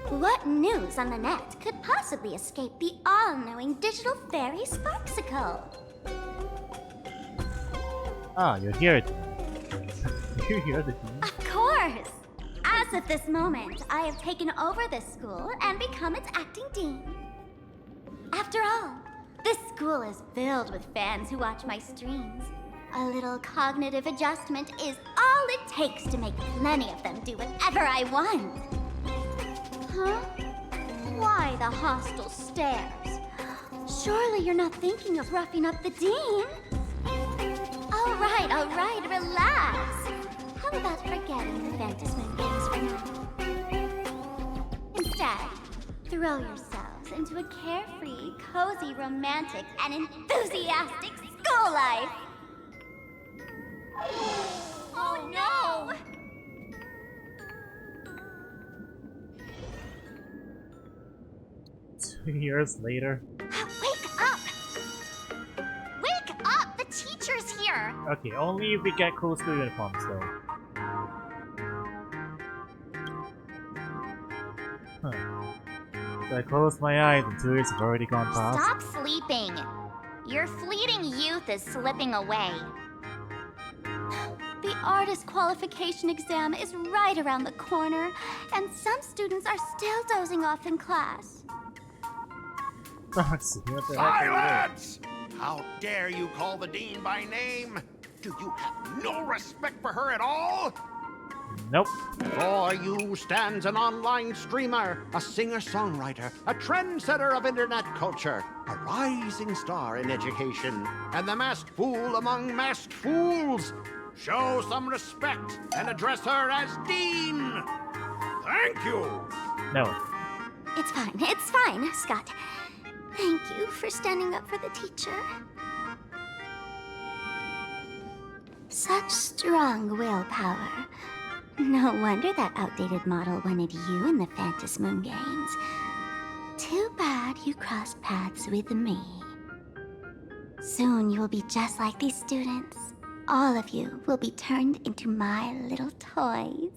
What news on the net could possibly escape the all-knowing digital fairy Sparksicle? Ah, you're here. You're here, the dean. Of course! As of this moment, I have taken over this school and become its acting dean. After all, this school is filled with fans who watch my streams. A little cognitive adjustment is all it takes to make plenty of them do whatever I want. Huh? Why the hostile stares? Surely you're not thinking of roughing up the dean? All right, relax. How about forgetting the Fantasmoon games for now? Instead, throw yourselves into a carefree, cozy, romantic, and enthusiastic school life. Oh no! 2 years later. Wake up! Wake up! The teacher's here! Okay, only if we get cool school uniforms though. Huh. So I closed my eyes and 2 years have already gone past. Stop sleeping! Your fleeting youth is slipping away. The artist qualification exam is right around the corner, and some students are still dozing off in class. Silence! How dare you call the dean by name? Do you have no respect for her at all? Nope. Before you stands an online streamer, a singer-songwriter, a trendsetter of internet culture, a rising star in education, and the masked fool among masked fools. Show some respect and address her as Dean. Thank you. No. It's fine, Scott. Thank you for standing up for the teacher. Such strong willpower. No wonder that outdated model wanted you in the Fantasmoon games. Too bad you crossed paths with me. Soon you will be just like these students. All of you will be turned into my little toys.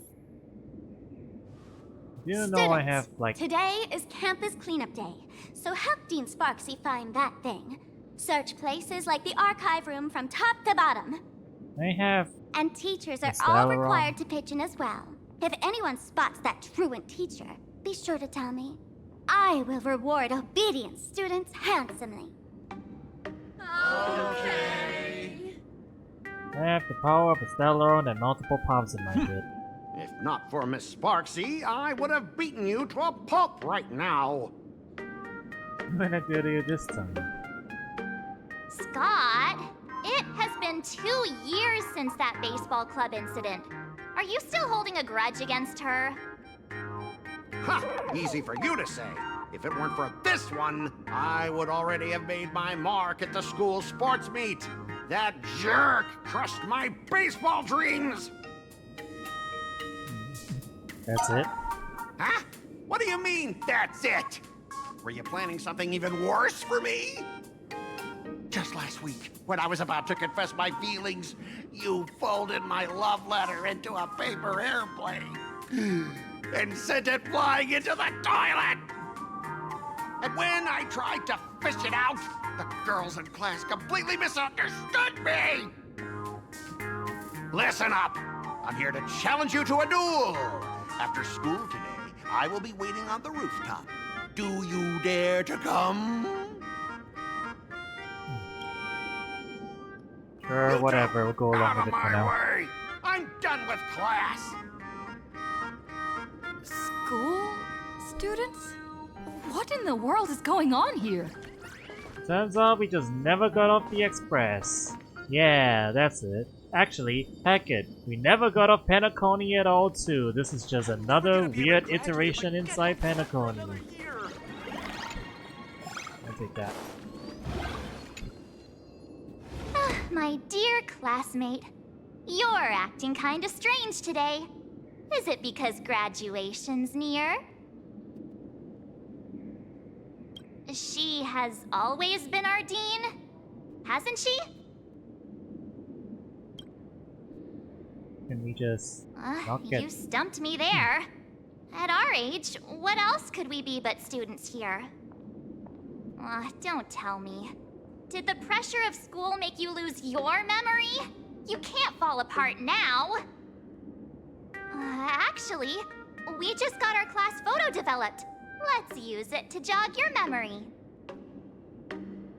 You know I have, like... Today is campus cleanup day, so help Dean Sparksy find that thing. Search places like the archive room from top to bottom. I have... And teachers are all required to pitch in as well. If anyone spots that truant teacher, be sure to tell me. I will reward obedient students handsomely. Okay. I have the power of a Stellaron and multiple pops in my head. If not for Miss Sparksy, I would have beaten you to a pulp right now. I'm gonna do to you this time. Scott, it has been 2 years since that baseball club incident. Are you still holding a grudge against her? Ha! Easy for you to say. If it weren't for this one, I would already have made my mark at the school sports meet. That jerk crushed my baseball dreams! That's it? Huh? What do you mean, that's it? Were you planning something even worse for me? Just last week, when I was about to confess my feelings, you folded my love letter into a paper airplane and sent it flying into the toilet! And when I tried to fish it out, the girls in class completely misunderstood me! Listen up! I'm here to challenge you to a duel! After school today, I will be waiting on the rooftop. Do you dare to come? Sure, whatever. We'll go along with it for now. Way. I'm done with class! School students? What in the world is going on here? Turns out we just never got off the express. Yeah, that's it. Actually, heck it. We never got off Penacony at all too. This is just another weird iteration inside Penacony. I'll take that. My dear classmate, you're acting kinda strange today. Is it because graduation's near? She has always been our dean, hasn't she? Can we just not get... You stumped me there. At our age, what else could we be but students here? Don't tell me. Did the pressure of school make you lose your memory? You can't fall apart now. Actually, we just got our class photo developed. Let's use it to jog your memory.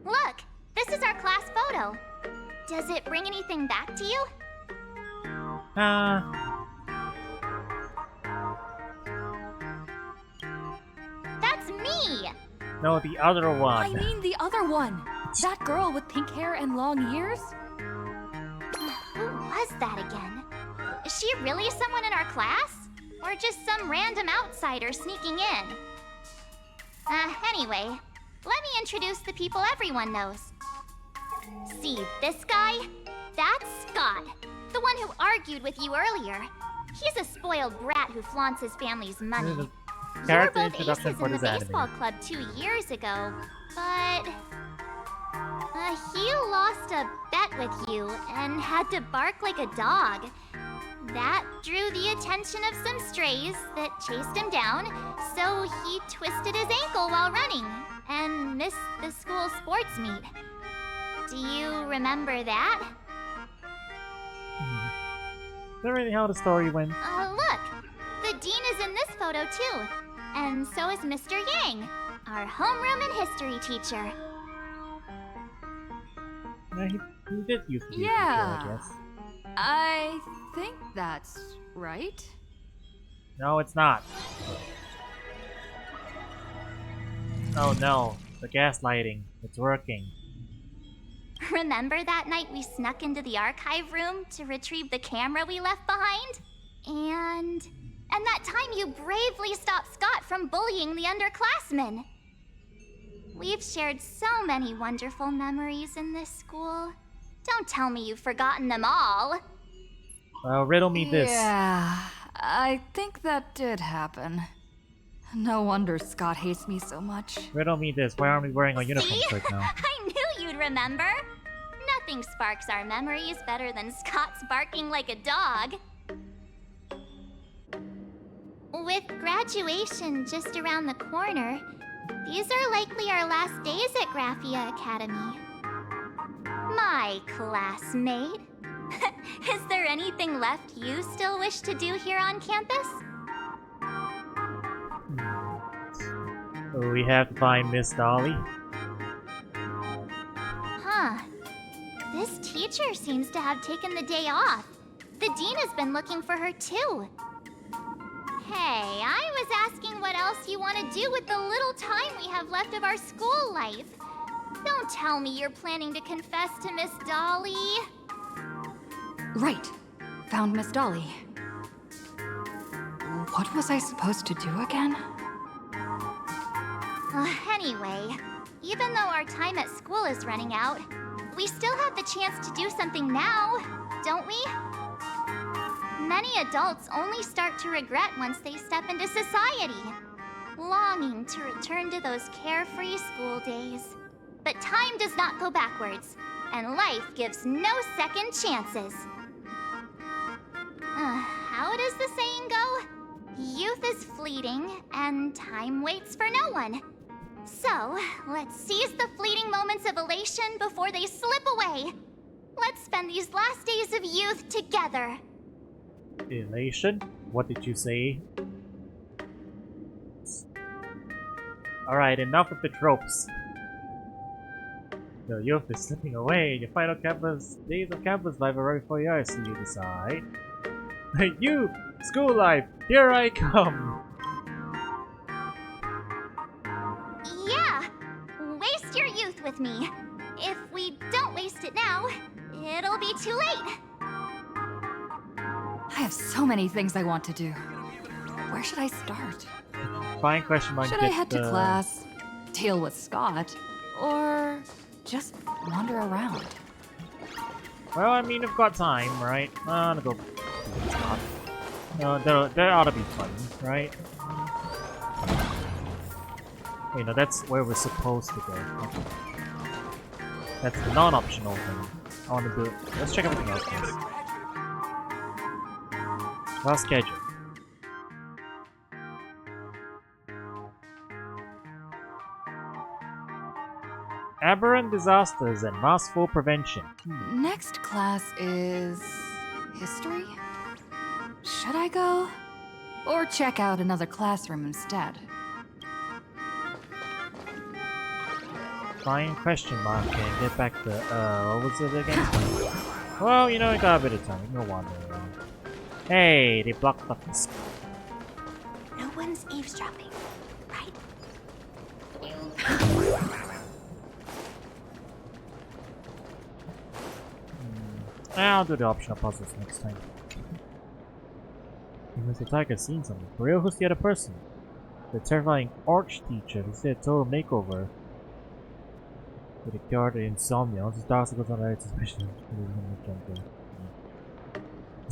Look, this is our class photo. Does it bring anything back to you? That's me! No, the other one. I mean the other one! That girl with pink hair and long ears? Who was that again? Is she really someone in our class? Or just some random outsider sneaking in? Anyway, let me introduce the people everyone knows. See this guy? That's Scott, the one who argued with you earlier. He's a spoiled brat who flaunts his family's money. You were both aces in the baseball club 2 years ago, but... he lost a bet with you and had to bark like a dog. That drew the attention of some strays that chased him down, so he twisted his ankle while running and missed the school sports meet. Do you remember that? Is that really how the story went? Look! The dean is in this photo too. And so is Mr. Yang, our homeroom and history teacher. Yeah, he did used to be Yeah. a teacher, I guess. I think that's right. No, it's not. Oh no, the gaslighting. It's working. Remember that night we snuck into the archive room to retrieve the camera we left behind? And that time you bravely stopped Scott from bullying the underclassmen. We've shared so many wonderful memories in this school. Don't tell me you've forgotten them all. Well, riddle me this. Yeah, I think that did happen. No wonder Scott hates me so much. Riddle me this. Why aren't we wearing our uniforms right now? I knew you'd remember. Nothing sparks our memories better than Scott's barking like a dog. With graduation just around the corner, these are likely our last days at Graphia Academy. My classmate. Is there anything left you still wish to do here on campus? We have to find Miss Dolly. Huh. This teacher seems to have taken the day off. The dean has been looking for her too. Hey, I was asking what else you want to do with the little time we have left of our school life. Don't tell me you're planning to confess to Miss Dolly. Right. Found Miss Dolly. What was I supposed to do again? Anyway, even though our time at school is running out, we still have the chance to do something now, don't we? Many adults only start to regret once they step into society, longing to return to those carefree school days. But time does not go backwards, and life gives no second chances. How does the saying go? Youth is fleeting, and time waits for no one. So, let's seize the fleeting moments of elation before they slip away. Let's spend these last days of youth together. Elation? What did you say? Alright, enough of the tropes. The youth is slipping away. Your final campus days of campus life are right before your eyes, so you decide. You! School life! Here I come! Yeah! Waste your youth with me. If we don't waste it now, it'll be too late. I have so many things I want to do. Where should I start? Fine question mark. Should I head to class, deal with Scott, or just wander around? Well, I mean, we've got time, right? I'm gonna go with Scott. That ought to be fun, right? Wait, no, that's where we're supposed to go. Okay. That's the non-optional thing. I want to do it. Let's check everything else first. Well, schedule. Aberrant disasters and mass fall prevention. Next class is history? Should I go? Or check out another classroom instead? Fine question mark and get back to what was it again? Well, you know, I got a bit of time. We can go wander around. Hey, they blocked up the school. No one's eavesdropping, right? I'll do the optional puzzles next time. Mr. Tiger's seen something. For real, who's the other person? The terrifying arch teacher who did a total makeover. With a cure to insomnia. Once his dark goes on right, especially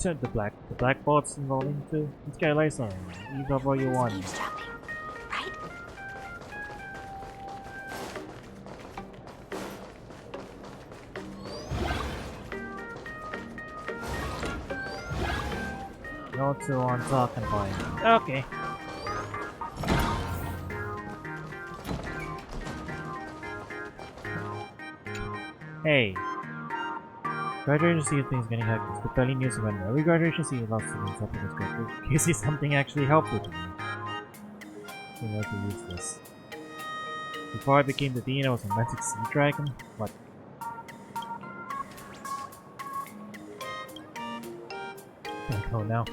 the black bolt's involving too. This guy lies on. Ease up all you want. Eavesdropping, right? No two on talking about it. Okay. Hey. Graduation season things getting hectic. It's the belly news event. Every graduation season lots of things up in this country. In case something actually helped with me. I think I have to use this. Before I became the dean, I was a magic sea dragon. What? Can't go now.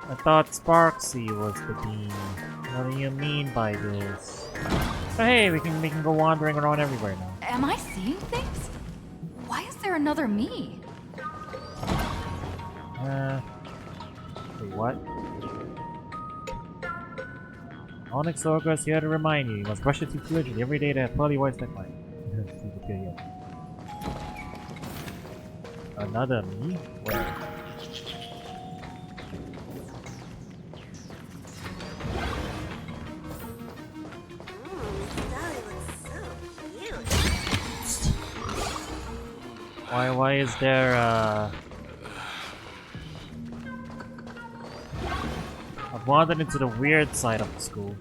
I thought Sparksy was the dean. What do you mean by this? But hey, we can go wandering around everywhere now. Am I seeing things? Why is there another me? Wait, what? Onyx Ogre's here to remind you, you must brush your teeth diligently every day to have pearly whites that line. Another me? Where? Why is there I've wandered into the weird side of the school.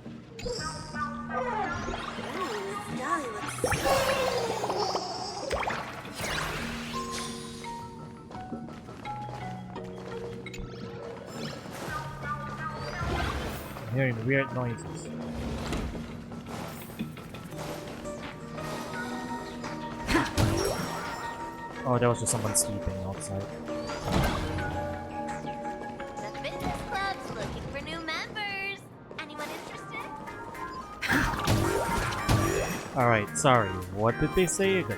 I'm hearing weird noises. Oh, that was just someone sleeping outside. The fitness club's looking for new members. Anyone interested? Alright, sorry. What did they say again?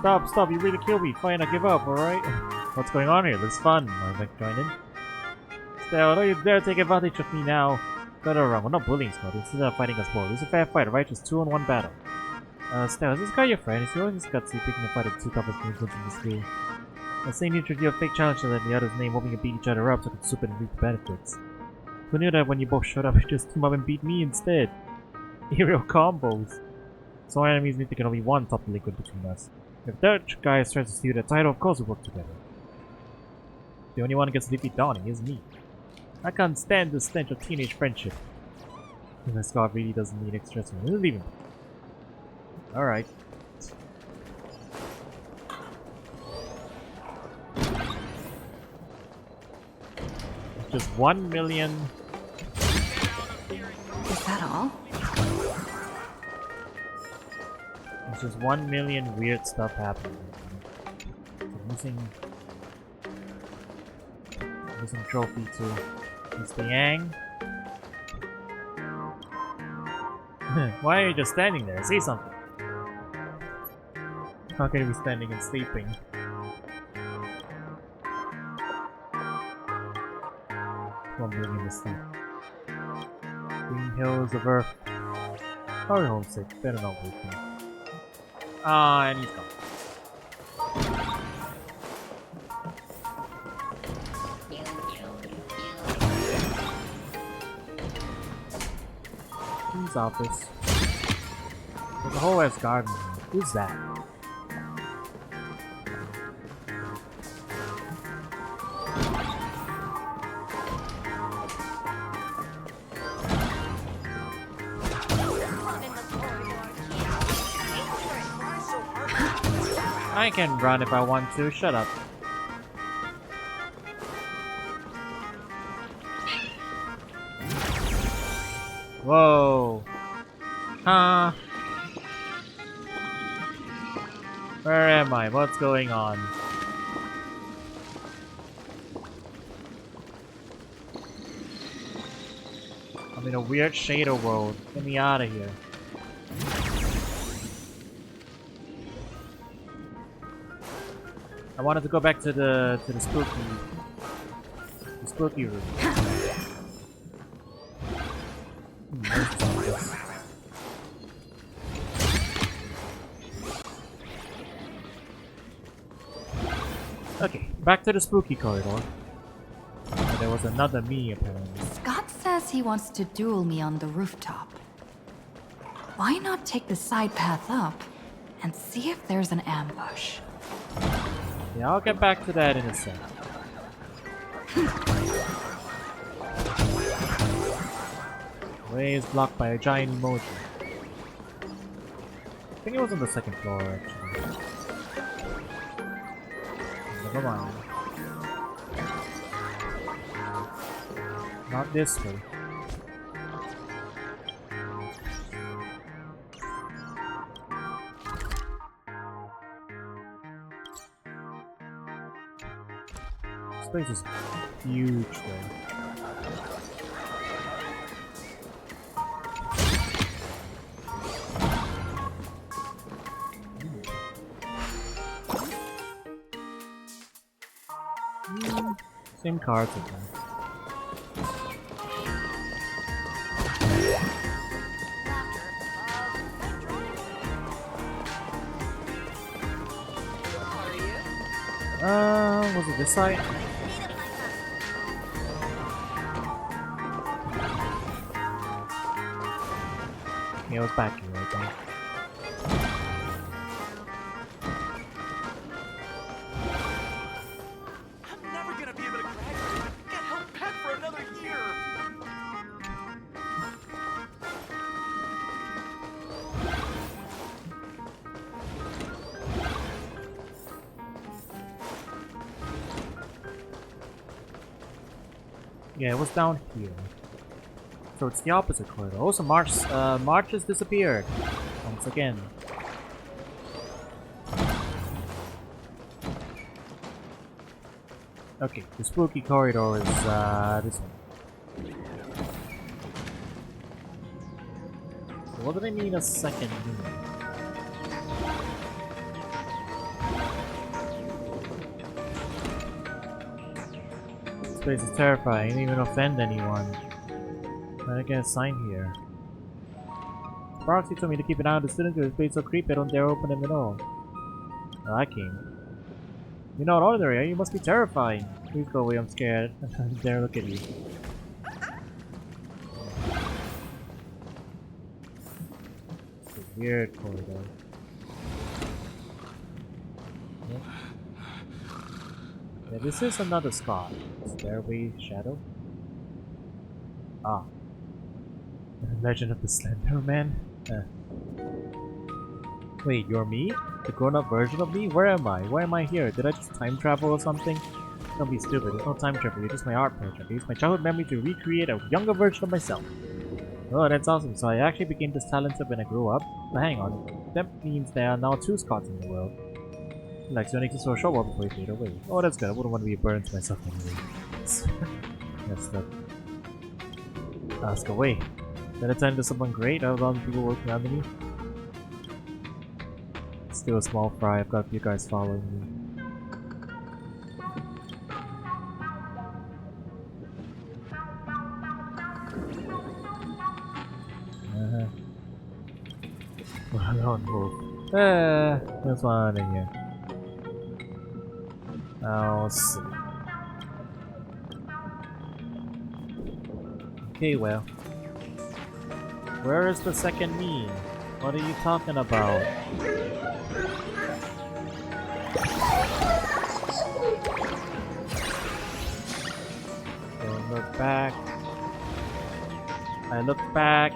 Stop, stop, you really killed me. Fine, I give up, alright? What's going on here? This is fun. Wanna like join in? Stella, don't you dare take advantage of me now. Got it wrong. We're not bullying, Scott. Instead of fighting us more. This is a fair fight, right? Just 2-on-1 battle. Stella, is this guy your friend? Is he always gutsy picking a fight at the two toughest delinquents in the school? I say you introduce a fake challenger and the other's name, hoping to beat each other up so they can soup and reap the benefits. Who knew that when you both showed up, you just team up and beat me instead? Aerial combos. So our enemies mean there can only be one top delinquent between us. If that guy tries to steal the title, of course we work together. The only one who gets to defeat Donnie is me. I can't stand the stench of teenage friendship. This Scott really doesn't need extra stress. We'll leave him. Alright. Just 1 million. Is that all? There's just 1 million weird stuff happening. Missing trophy to Mr. Yang. Why are you just standing there? Say something. How can you be standing and sleeping? 1 million to sleep. Green Hills of Earth. Probably homesick. Better not wait for me. Ah, and he's gone. King's office. There's a whole ass garden here. Who's that? I can run if I want to. Shut up. Whoa. Huh? Where am I? What's going on? I'm in a weird shader world. Get me out of here. I wanted to go back to the spooky room. Okay, back to the spooky corridor. But there was another me apparently. Scott says he wants to duel me on the rooftop. Why not take the side path up and see if there's an ambush? Yeah, I'll get back to that in a sec. Way is blocked by a giant emoji. I think it was on the second floor actually. Never mind. Not this way. This place is huge though. Same cards again. Was it this side? Yeah, it was back here, I think. I'm never gonna be able to graduate. Get held back for another year. Yeah, it was down here. So it's the opposite corridor. Also, March has disappeared once again. Okay, the spooky corridor is this one. So what do they mean a second moon? place is terrifying. I didn't even offend anyone. I get a sign here. Sparksy told me to keep an eye on the students because this place is so creepy I don't dare open them at all. Well, I came. You're not ordinary, eh? You must be terrifying. Please go away, I'm scared. I don't dare look at you. It's a weird corridor. Yep. Yeah, this is another spot. Stairway Shadow? Ah. Legend of the Slender Man? Wait, you're me? The grown-up version of me? Where am I? Why am I here? Did I just time travel or something? Don't be stupid, there's no time travel, you're just my art project. I used my childhood memory to recreate a younger version of myself. Oh, that's awesome. So I actually became this talented when I grew up? But hang on, that means there are now 2 Scots in the world. Like, so exists for a short while before he fade away. Oh, that's good. I wouldn't want to be a burden to myself anyway. That's the... Ask away. Did I turn into someone great out of all the people working under me? Still a small fry, I've got you guys following me. Lone wolf. There's one in here. I'll see. Okay, well. Where is the second me? What are you talking about? Don't look back. I look back.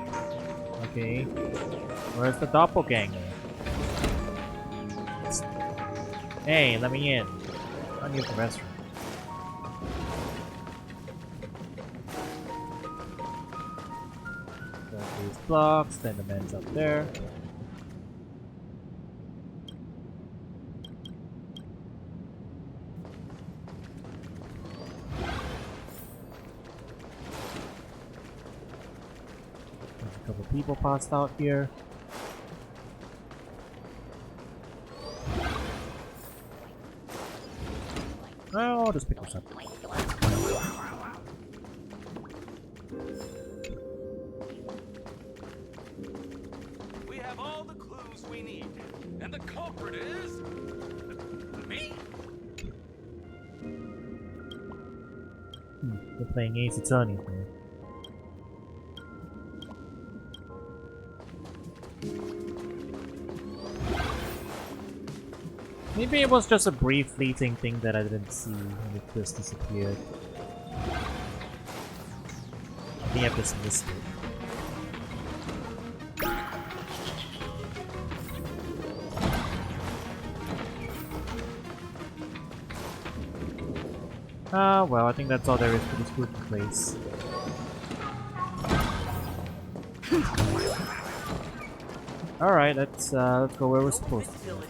Okay. Where's the doppelganger? Hey, let me in. I'll use the restroom. Got these blocks, then the man's up there. There's a couple people passed out here. Oh, I'll just pick this up. We have all the clues we need, and the culprit is me. They're playing Ace Attorney here. Maybe it was just a brief fleeting thing that I didn't see and it just disappeared. I think I've just missed it. Ah, well, I think that's all there is to this spooky place. Alright, let's go where we're supposed to go.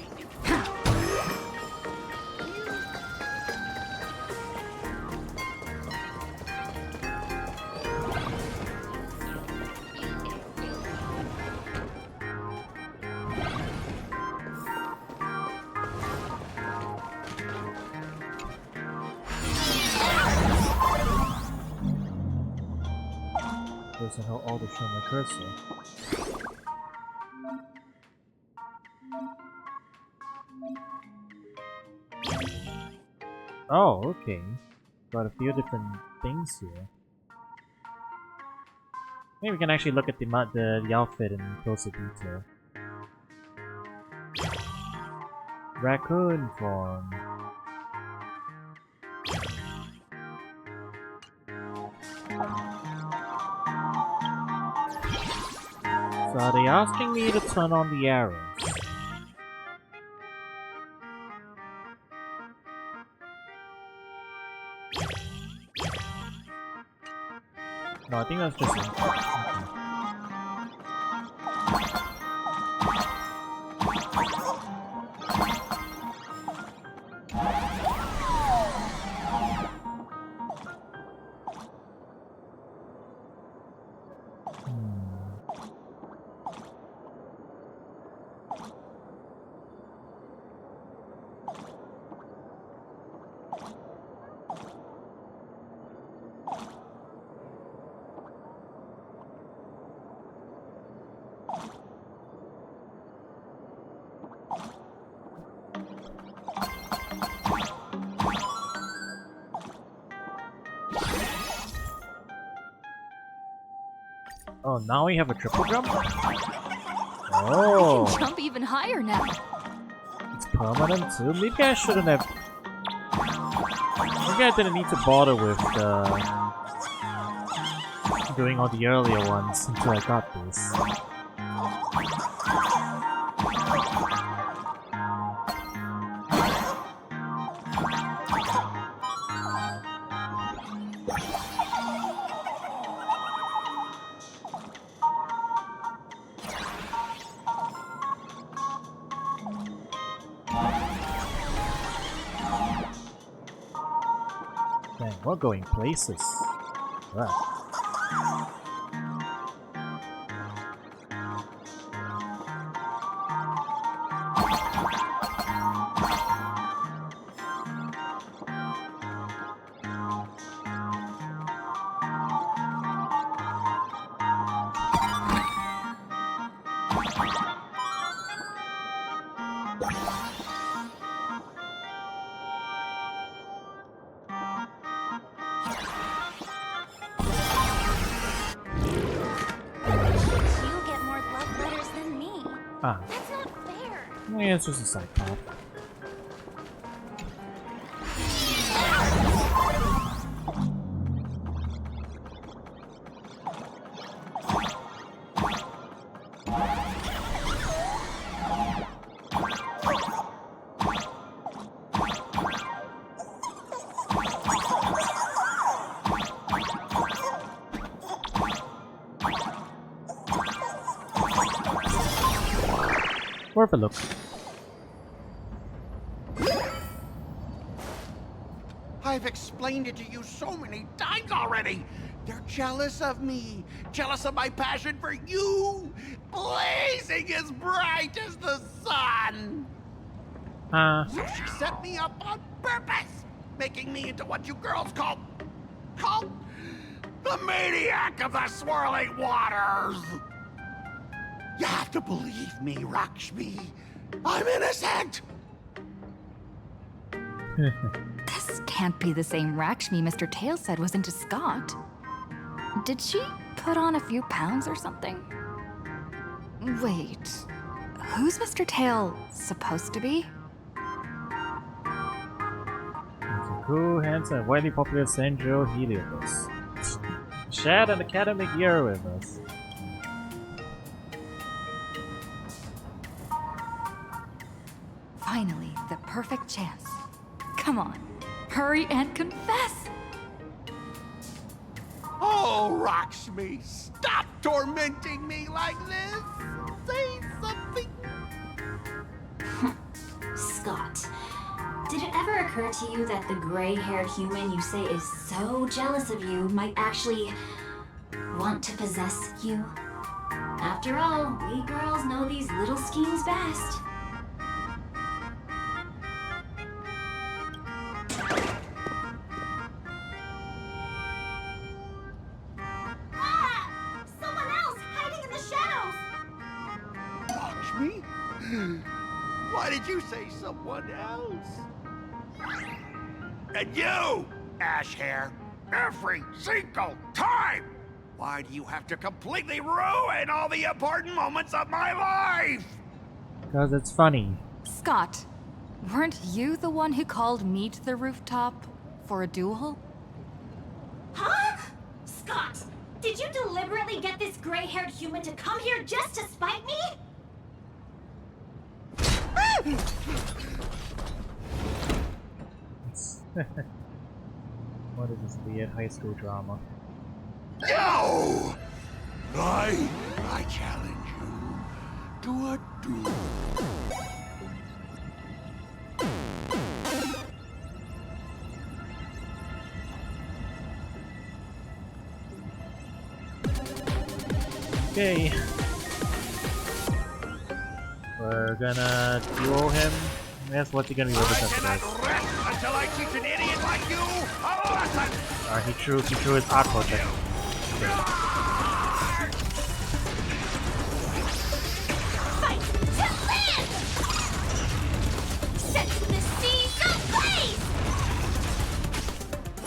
Doesn't know all the show my cursor. Oh, okay. Got a few different things here. Maybe we can actually look at the outfit in closer detail. Raccoon form. So are they asking me to turn on the arrows? No, I think that's just it. Oh, now we have a triple jump? I Oh! can jump even higher now. It's permanent too? Maybe I shouldn't have... Maybe I didn't need to bother with doing all the earlier ones until I got this. Dang, we're going places. Right. You get more love letters than me. Ah. That's not fair. Yeah, it's just a side path. Worth a look. I've explained it to you so many times already. They're jealous of me, jealous of my passion for you, blazing as bright as the sun. So she set me up on purpose, making me into what you girls call the maniac of the swirling waters. You have to believe me, Rakshmi. I'm innocent. This can't be the same Rakshmi Mr. Tail said was into Scott. Did she put on a few pounds or something? Wait, who's Mr. Tail supposed to be? Cool, handsome, widely popular Sanjo Helios. Shared an academic year with us. Finally, the perfect chance. Come on, hurry and confess! Oh, Rakshmi, stop tormenting me like this. Say something. Scott, did it ever occur to you that the gray-haired human you say is so jealous of you might actually want to possess you? After all, we girls know these little schemes best. Someone else hiding in the shadows! Lakshmi? Why did you say someone else? And you, ash hair, every single time! Why do you have to completely ruin all the important moments of my life? Because it's funny. Scott, weren't you the one who called me to the rooftop for a duel? Huh? Scott, did you deliberately get this gray-haired human to come here just to spite me? What is this weird high school drama? No! I challenge you to a duel. Okay. We're gonna duel him. That's what's he gonna be represented as. Until I teach an idiot like you a lesson! He threw his aqua check. Fight to live! Set the seas ablaze!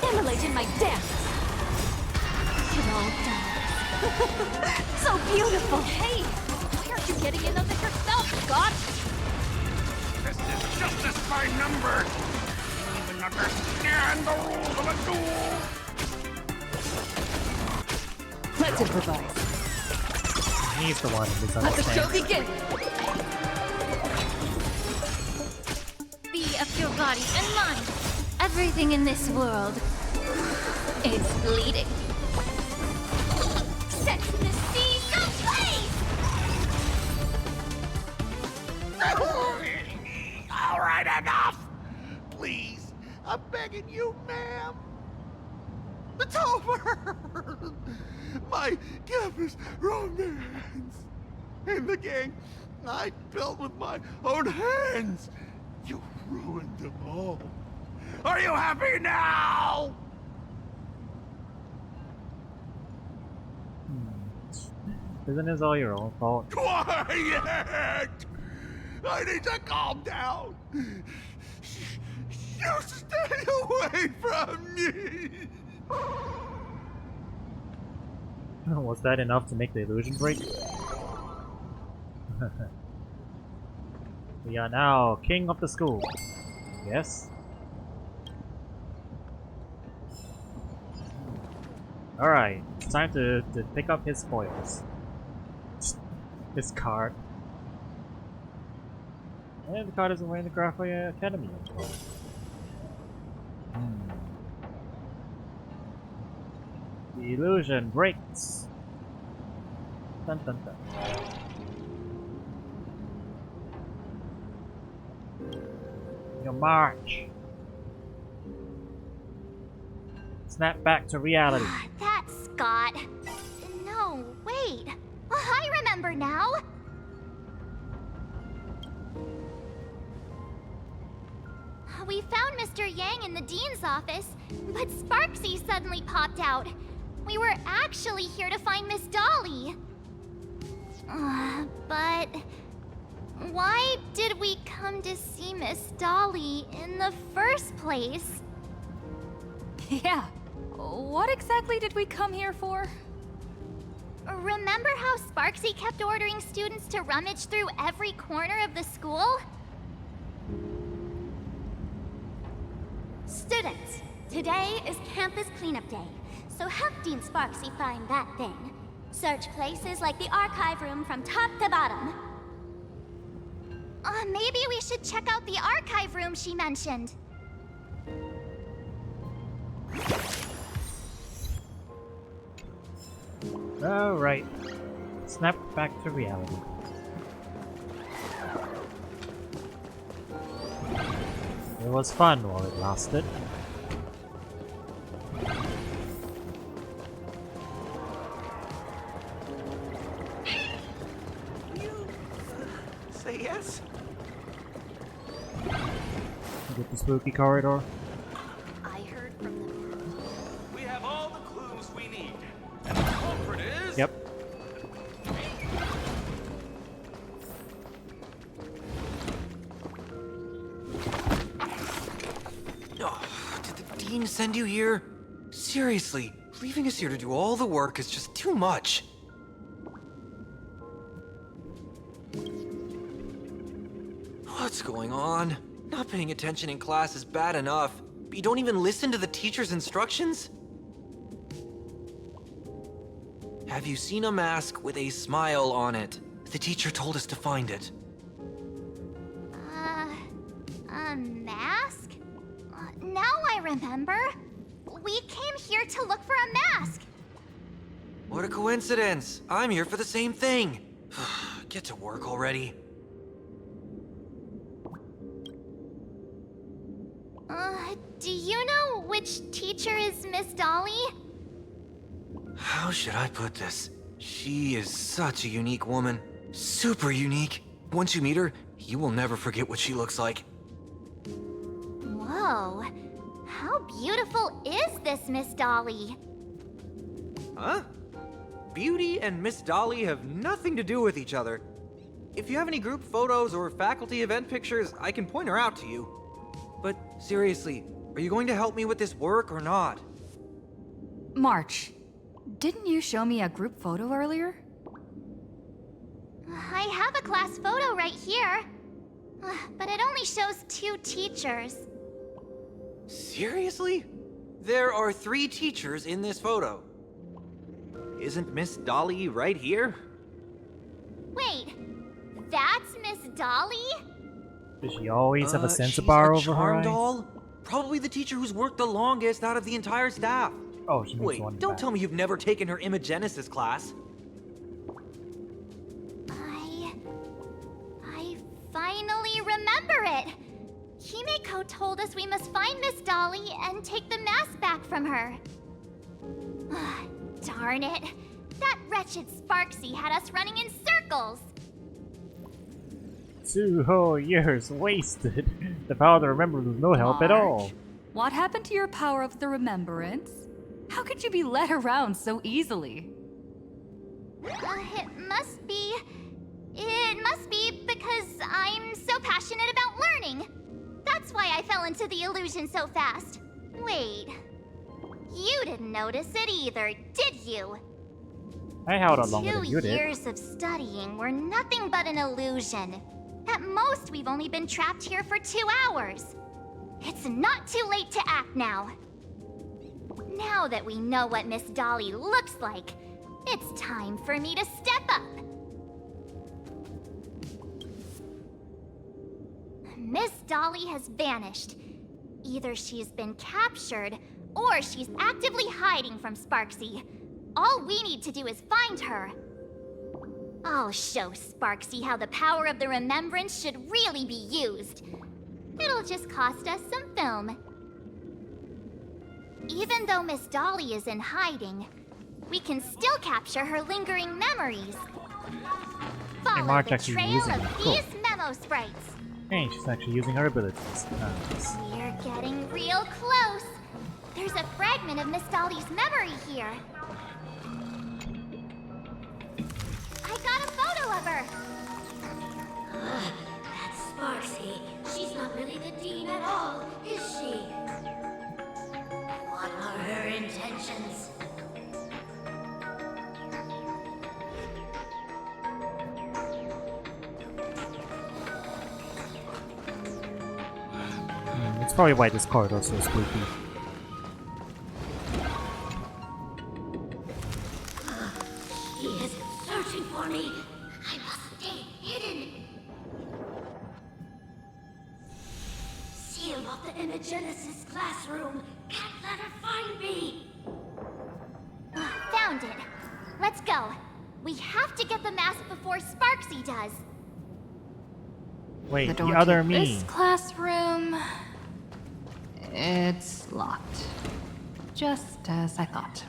Immolated my dance! It all dies So beautiful! Hey! Why aren't you getting in on this yourself, Scott? This is justice by numbers! You don't even understand the rules of a duel! Let's improvise. He's the one who Let the show misunderstands. begin! Be of your body and mind. Everything in this world is bleeding. Set the seas ablaze! All right, enough! Please, I'm begging you, ma'am. It's over! My campus romance! And the gang I built with my own hands! You ruined them all. Are you happy now? Isn't this all your own fault? Quiet! I need to calm down. You stay away from me! Was that enough to make the illusion break? We are now king of the school. Yes? Alright, it's time to pick up his spoils. His card. And the card isn't wearing the Graphway Academy anymore. The illusion breaks. Dun dun dun. Your march. Snap back to reality. That's Scott. No, wait. I remember now. We found Mr. Yang in the dean's office, but Sparksy suddenly popped out. We were actually here to find Miss Dolly. But why did we come to see Miss Dolly in the first place? Yeah. What exactly did we come here for? Remember how Sparksy kept ordering students to rummage through every corner of the school? Students, today is campus cleanup day, so help Dean Sparksy find that thing. Search places like the archive room from top to bottom. Maybe we should check out the archive room she mentioned. Alright. Snap back to reality. It was fun while it lasted. Say yes? Get the spooky corridor. I heard from them. We have all the clues we need. And the culprit is... Yep. Oh, did the dean send you here? Seriously, leaving us here to do all the work is just too much. What's going on? Not paying attention in class is bad enough, but you don't even listen to the teacher's instructions? Have you seen a mask with a smile on it? The teacher told us to find it. A mask? Now I remember. We came here to look for a mask. What a coincidence! I'm here for the same thing! Get to work already. Do you know which teacher is Miss Dolly? How should I put this? She is such a unique woman. Super unique. Once you meet her, you will never forget what she looks like. Whoa. How beautiful is this Miss Dolly? Huh? Beauty and Miss Dolly have nothing to do with each other. If you have any group photos or faculty event pictures, I can point her out to you. But seriously, are you going to help me with this work or not? March, Didn't you show me a group photo earlier? I have a class photo right here. But it only shows 2 teachers. Seriously? There are 3 teachers in this photo. Isn't Miss Dolly right here? Wait, that's Miss Dolly? Does she always have a she's sensibar a over her charm eye? doll? Probably the teacher who's worked the longest out of the entire staff. Oh, she makes Wait, one don't back. tell me you've never taken her Imagenesis class. I finally remember it. Himeko told us we must find Miss Dolly and take the mask back from her. Darn it. That wretched Sparksy had us running in circles. 2 whole years wasted. The power to remember was no help at all. What happened to your power of the remembrance? How could you be led around so easily? It must be because I'm so passionate about learning. That's why I fell into the illusion so fast. Wait, you didn't notice it either, did you? I held on longer than you 2 did. years of studying were nothing but an illusion. At most, we've only been trapped here for 2 hours. It's not too late to act now. Now that we know what Miss Dolly looks like, it's time for me to step up. Miss Dolly has vanished. Either she's been captured, or she's actively hiding from Sparksy. All we need to do is find her. I'll show Sparksy how the power of the remembrance should really be used. It'll just cost us some film. Even though Miss Dolly is in hiding, we can still capture her lingering memories. Follow Mark's the actually trail using of it. Cool. these memo sprites. Hey, she's actually using her abilities. Nice. We're getting real close. There's a fragment of Miss Dolly's memory here. I got a photo of her. That's Sparksy. She's not really the dean at all, is she? What are her intentions? That's probably why this corridor is so spooky. He is searching for me. I must stay hidden. Seal off the Imagenesis classroom. Can't let her find me. Found it. Let's go. We have to get the mask before Sparksy does. Wait, The the door other to me. this classroom... It's locked. Just as I thought.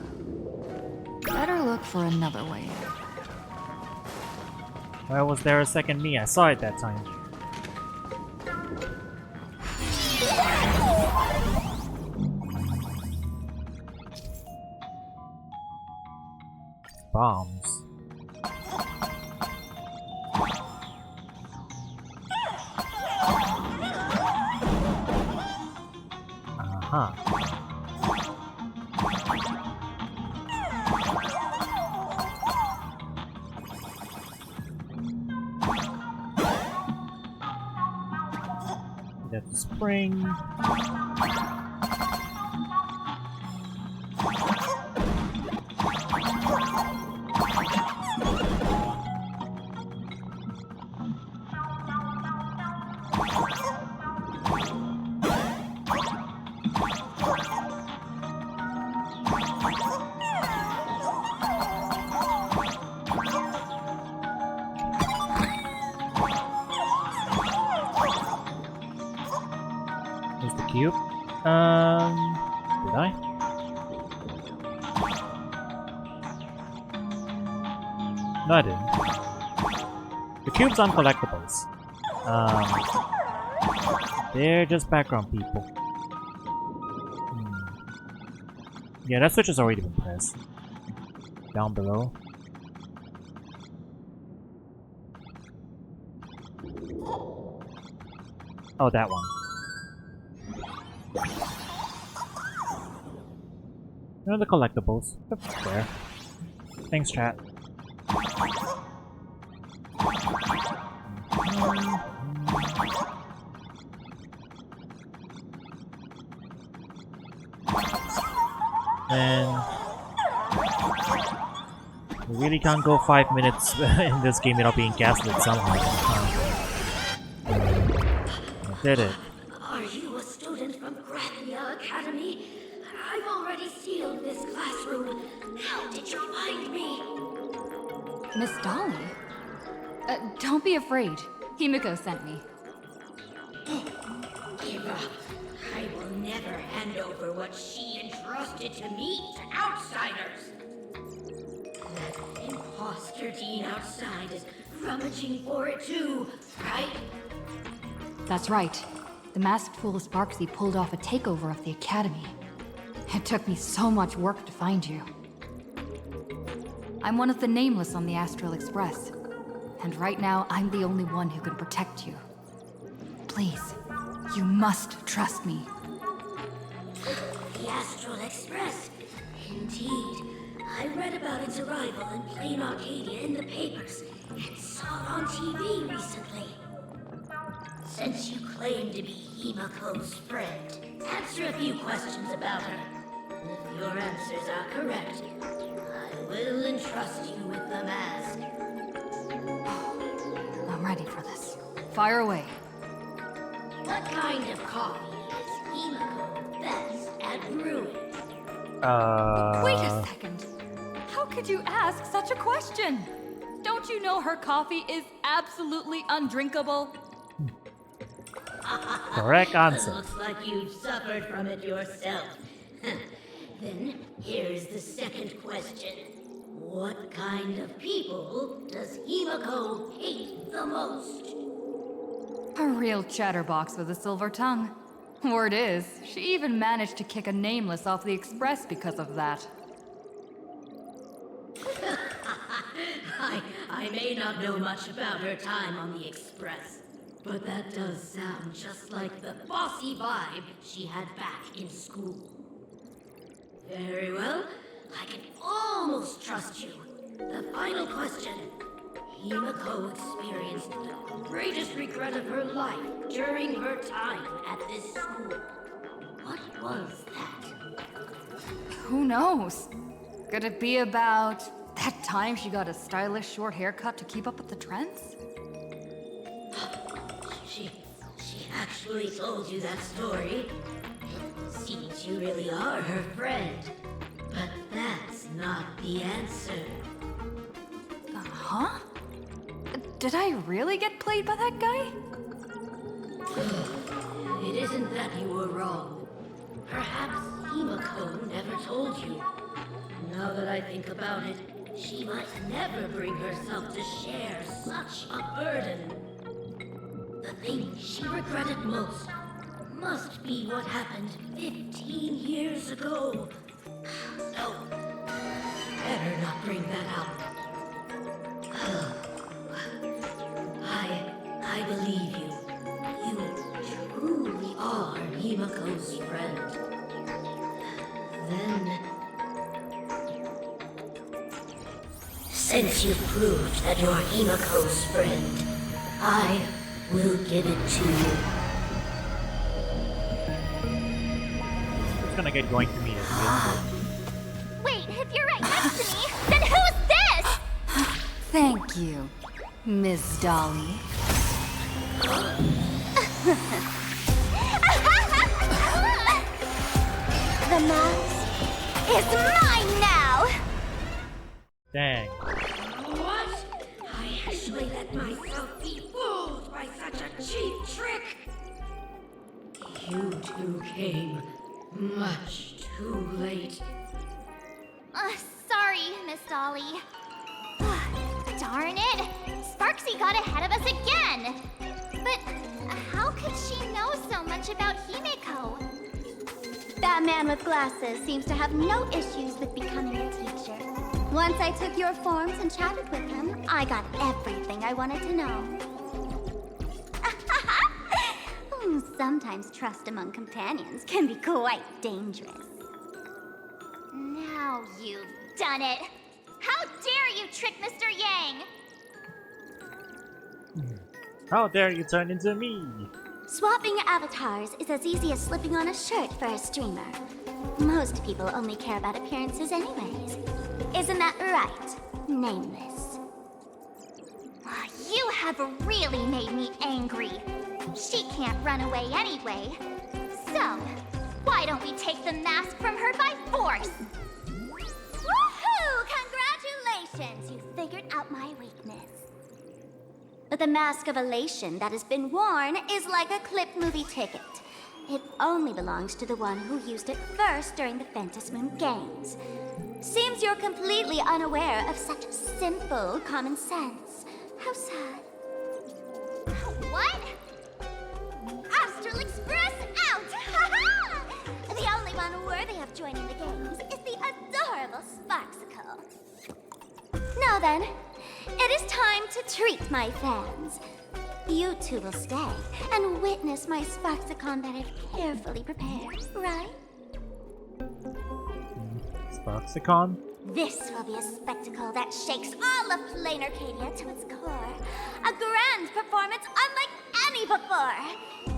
Better look for another way. Why was there a second me? I saw it that time. Bombs. Uh-huh. That's the spring. There's the cube. Did I? No, I didn't. The cube's on collectibles. They're just background people. Yeah, that switch has already been pressed. Down below. Oh, that one. You know the collectibles. There. Thanks, chat. And we really can't go 5 minutes in this game without being gaslit somehow. I did it. Are you a student from Grathia Academy? I've already sealed this classroom. How did you find me? Miss Dolly? Don't be afraid. Himiko sent me. Give up. I will never hand over what she entrusted to me to outsiders. That imposter dean outside is rummaging for it too, right? That's right. The masked fool Sparksy pulled off a takeover of the Academy. It took me so much work to find you. I'm one of the Nameless on the Astral Express. And right now, I'm the only one who can protect you. Please, you must trust me. The Astral Express. Indeed. I read about its arrival in Plain Arcadia in the papers and saw it on TV recently. Since you claim to be Himiko's friend, answer a few questions about her. If your answers are correct, I will entrust you with the mask. I'm ready for this. Fire away. What kind of coffee is Himiko best at brewing? Wait a second. How could you ask such a question? Don't you know her coffee is absolutely undrinkable? Correct answer. Looks like you've suffered from it yourself. Then here's the second question. What kind of people does Himiko hate the most? A real chatterbox with a silver tongue. Word is, she even managed to kick a Nameless off the Express because of that. I may not know much about her time on the Express, but that does sound just like the bossy vibe she had back in school. Very well, I can almost trust you. The final question. Himiko experienced the greatest regret of her life during her time at this school. What was that? Who knows? Could it be about that time she got a stylish short haircut to keep up with the trends? She actually told you that story. It seems you really are her friend. But that's not the answer. Huh? Did I really get played by that guy? It isn't that you were wrong. Perhaps Himiko never told you. Now that I think about it, she might never bring herself to share such a burden. The thing she regretted most must be what happened 15 years ago. No, better not bring that up. I believe you. You truly are Himiko's friend. Then, since you've proved that you're Himiko's friend, I will give it to you. It's gonna get going for me. Wait, if you're right next to me, then who's this? Thank you, Miss Dolly. The mask is mine now! Dang. What? I actually let myself be fooled by such a cheap trick. You two came much too late. Sorry, Miss Dolly. Darn it! Sparksy got ahead of us again! But how could she know so much about Himiko? That man with glasses seems to have no issues with becoming a teacher. Once I took your forms and chatted with him, I got everything I wanted to know. Sometimes trust among companions can be quite dangerous. Now you've done it! How dare you trick Mr. Yang! How dare you turn into me? Swapping avatars is as easy as slipping on a shirt for a streamer. Most people only care about appearances anyways. Isn't that right, Nameless? You have really made me angry. She can't run away anyway. So, why don't we take the mask from her by force? Woohoo! Congratulations! You figured out my weakness. The mask of elation that has been worn is like a clipped movie ticket. It only belongs to the one who used it first during the Phantasmoon Games. Seems you're completely unaware of such simple common sense. How sad. What? Astral Express out! The only one worthy of joining the games is the adorable Sparksicle. Now then, it is time to treat my fans. You two will stay and witness my Sparksicon that I've carefully prepared, right? Sparksicon? This will be a spectacle that shakes all of Plain Arcadia to its core. A grand performance unlike any before.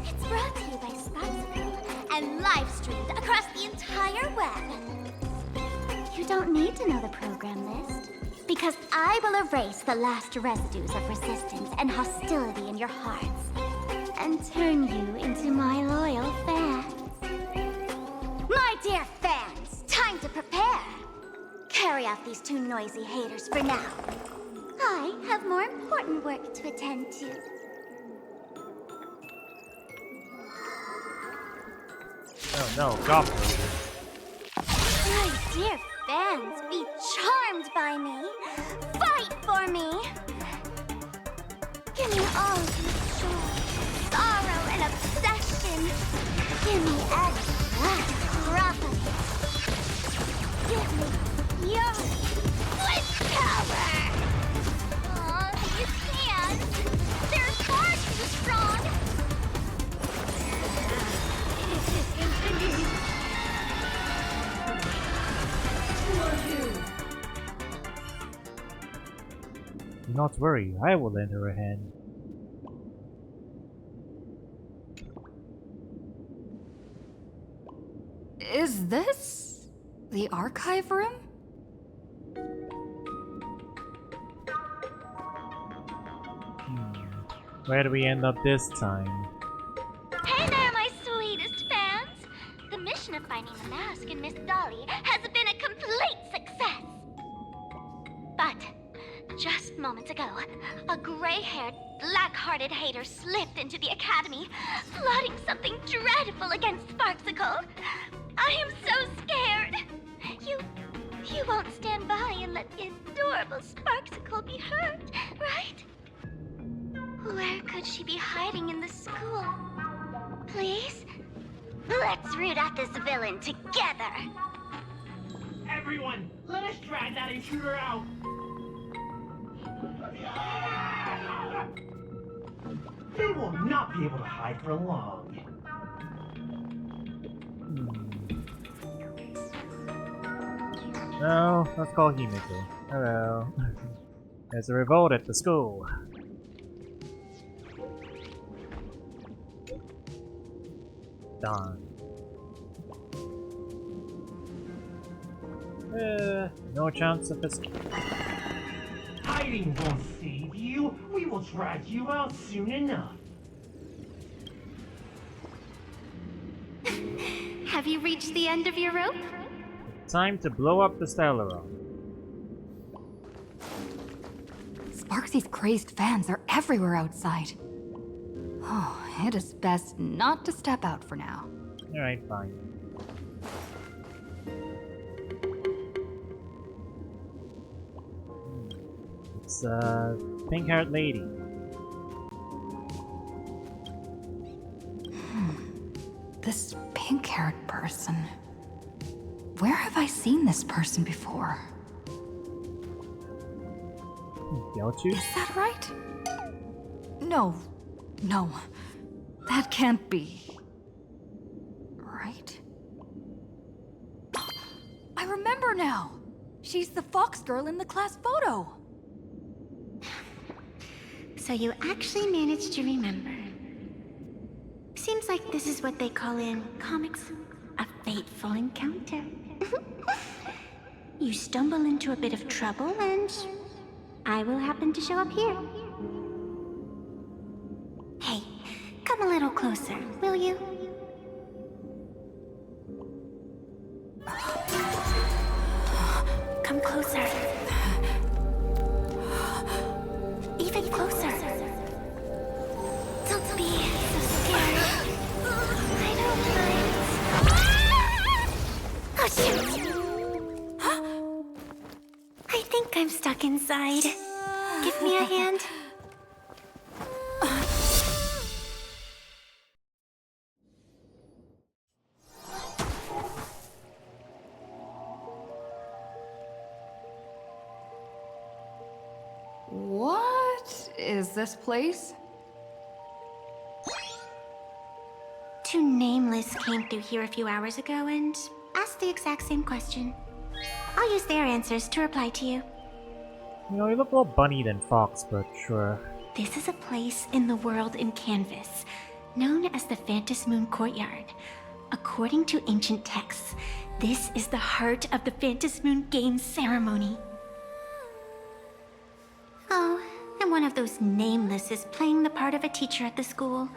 It's brought to you by Sparksicle and live streamed across the entire web. You don't need to know the program list, because I will erase the last residues of resistance and hostility in your hearts and turn you into my loyal fans. My dear fans, time to prepare. Carry out these two noisy haters for now. I have more important work to attend to. Oh no, Goblin. My dear fans, be charmed by me. Fight for me. Give me all your joy, sorrow, and obsession. Give me every last profit. Give me your split power. Aw, you can't. They're far too strong. Do not worry, I will lend her a hand. Is this the archive room? Where do we end up this time? Hey there, my sweetest fans! The mission of finding the mask and Miss Dolly has been a complete success. But just moments ago, a gray-haired, black-hearted hater slipped into the academy, plotting something dreadful against Sparksicle. I am so scared. You won't stand by and let the adorable Sparksicle be hurt, right? Where could she be hiding in the school? Please? Let's root out this villain together. Everyone, let us drag that intruder out. They will not be able to hide for long. No, let's call Himiko. Hello. There's a revolt at the school. Darn. No chance of this. Hiding won't save you. We will drag you out soon enough. Have you reached the end of your rope? Time to blow up the Stellaron. Sparksy's crazed fans are everywhere outside. Oh, it is best not to step out for now. Alright, fine. It's a pink-haired lady. This pink-haired person. Where have I seen this person before? Yaochu? Is that right? No. No. That can't be. Right? I remember now. She's the fox girl in the class photo. So you actually managed to remember. Seems like this is what they call in comics a fateful encounter. You stumble into a bit of trouble and I will happen to show up here. Hey, come a little closer, will you? Come closer. Even closer. Don't be so scared. I don't mind. Oh, shoot. I think I'm stuck inside. Give me a hand. What is this place? Two nameless came through here a few hours ago and asked the exact same question. I'll use their answers to reply to you. You know, you look more bunny than fox, but sure. This is a place in the world in Canvas, known as the Phantom Moon Courtyard. According to ancient texts, this is the heart of the Phantom Moon Games ceremony. Oh, and one of those nameless is playing the part of a teacher at the school.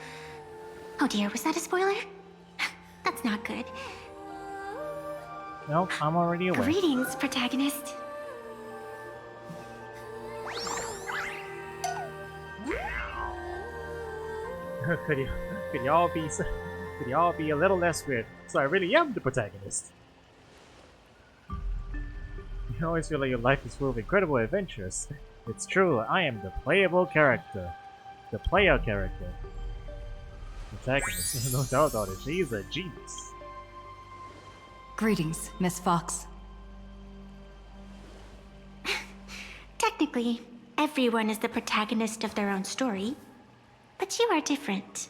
Oh dear, was that a spoiler? That's not good. Nope, I'm already aware. Greetings, protagonist. could y'all be a little less weird? So I really am the protagonist. You always feel like your life is full of incredible adventures. It's true, I am the playable character. The player character. Protagonist, no doubt about it, she's a genius. Greetings, Miss Fox. Technically, everyone is the protagonist of their own story. But you are different.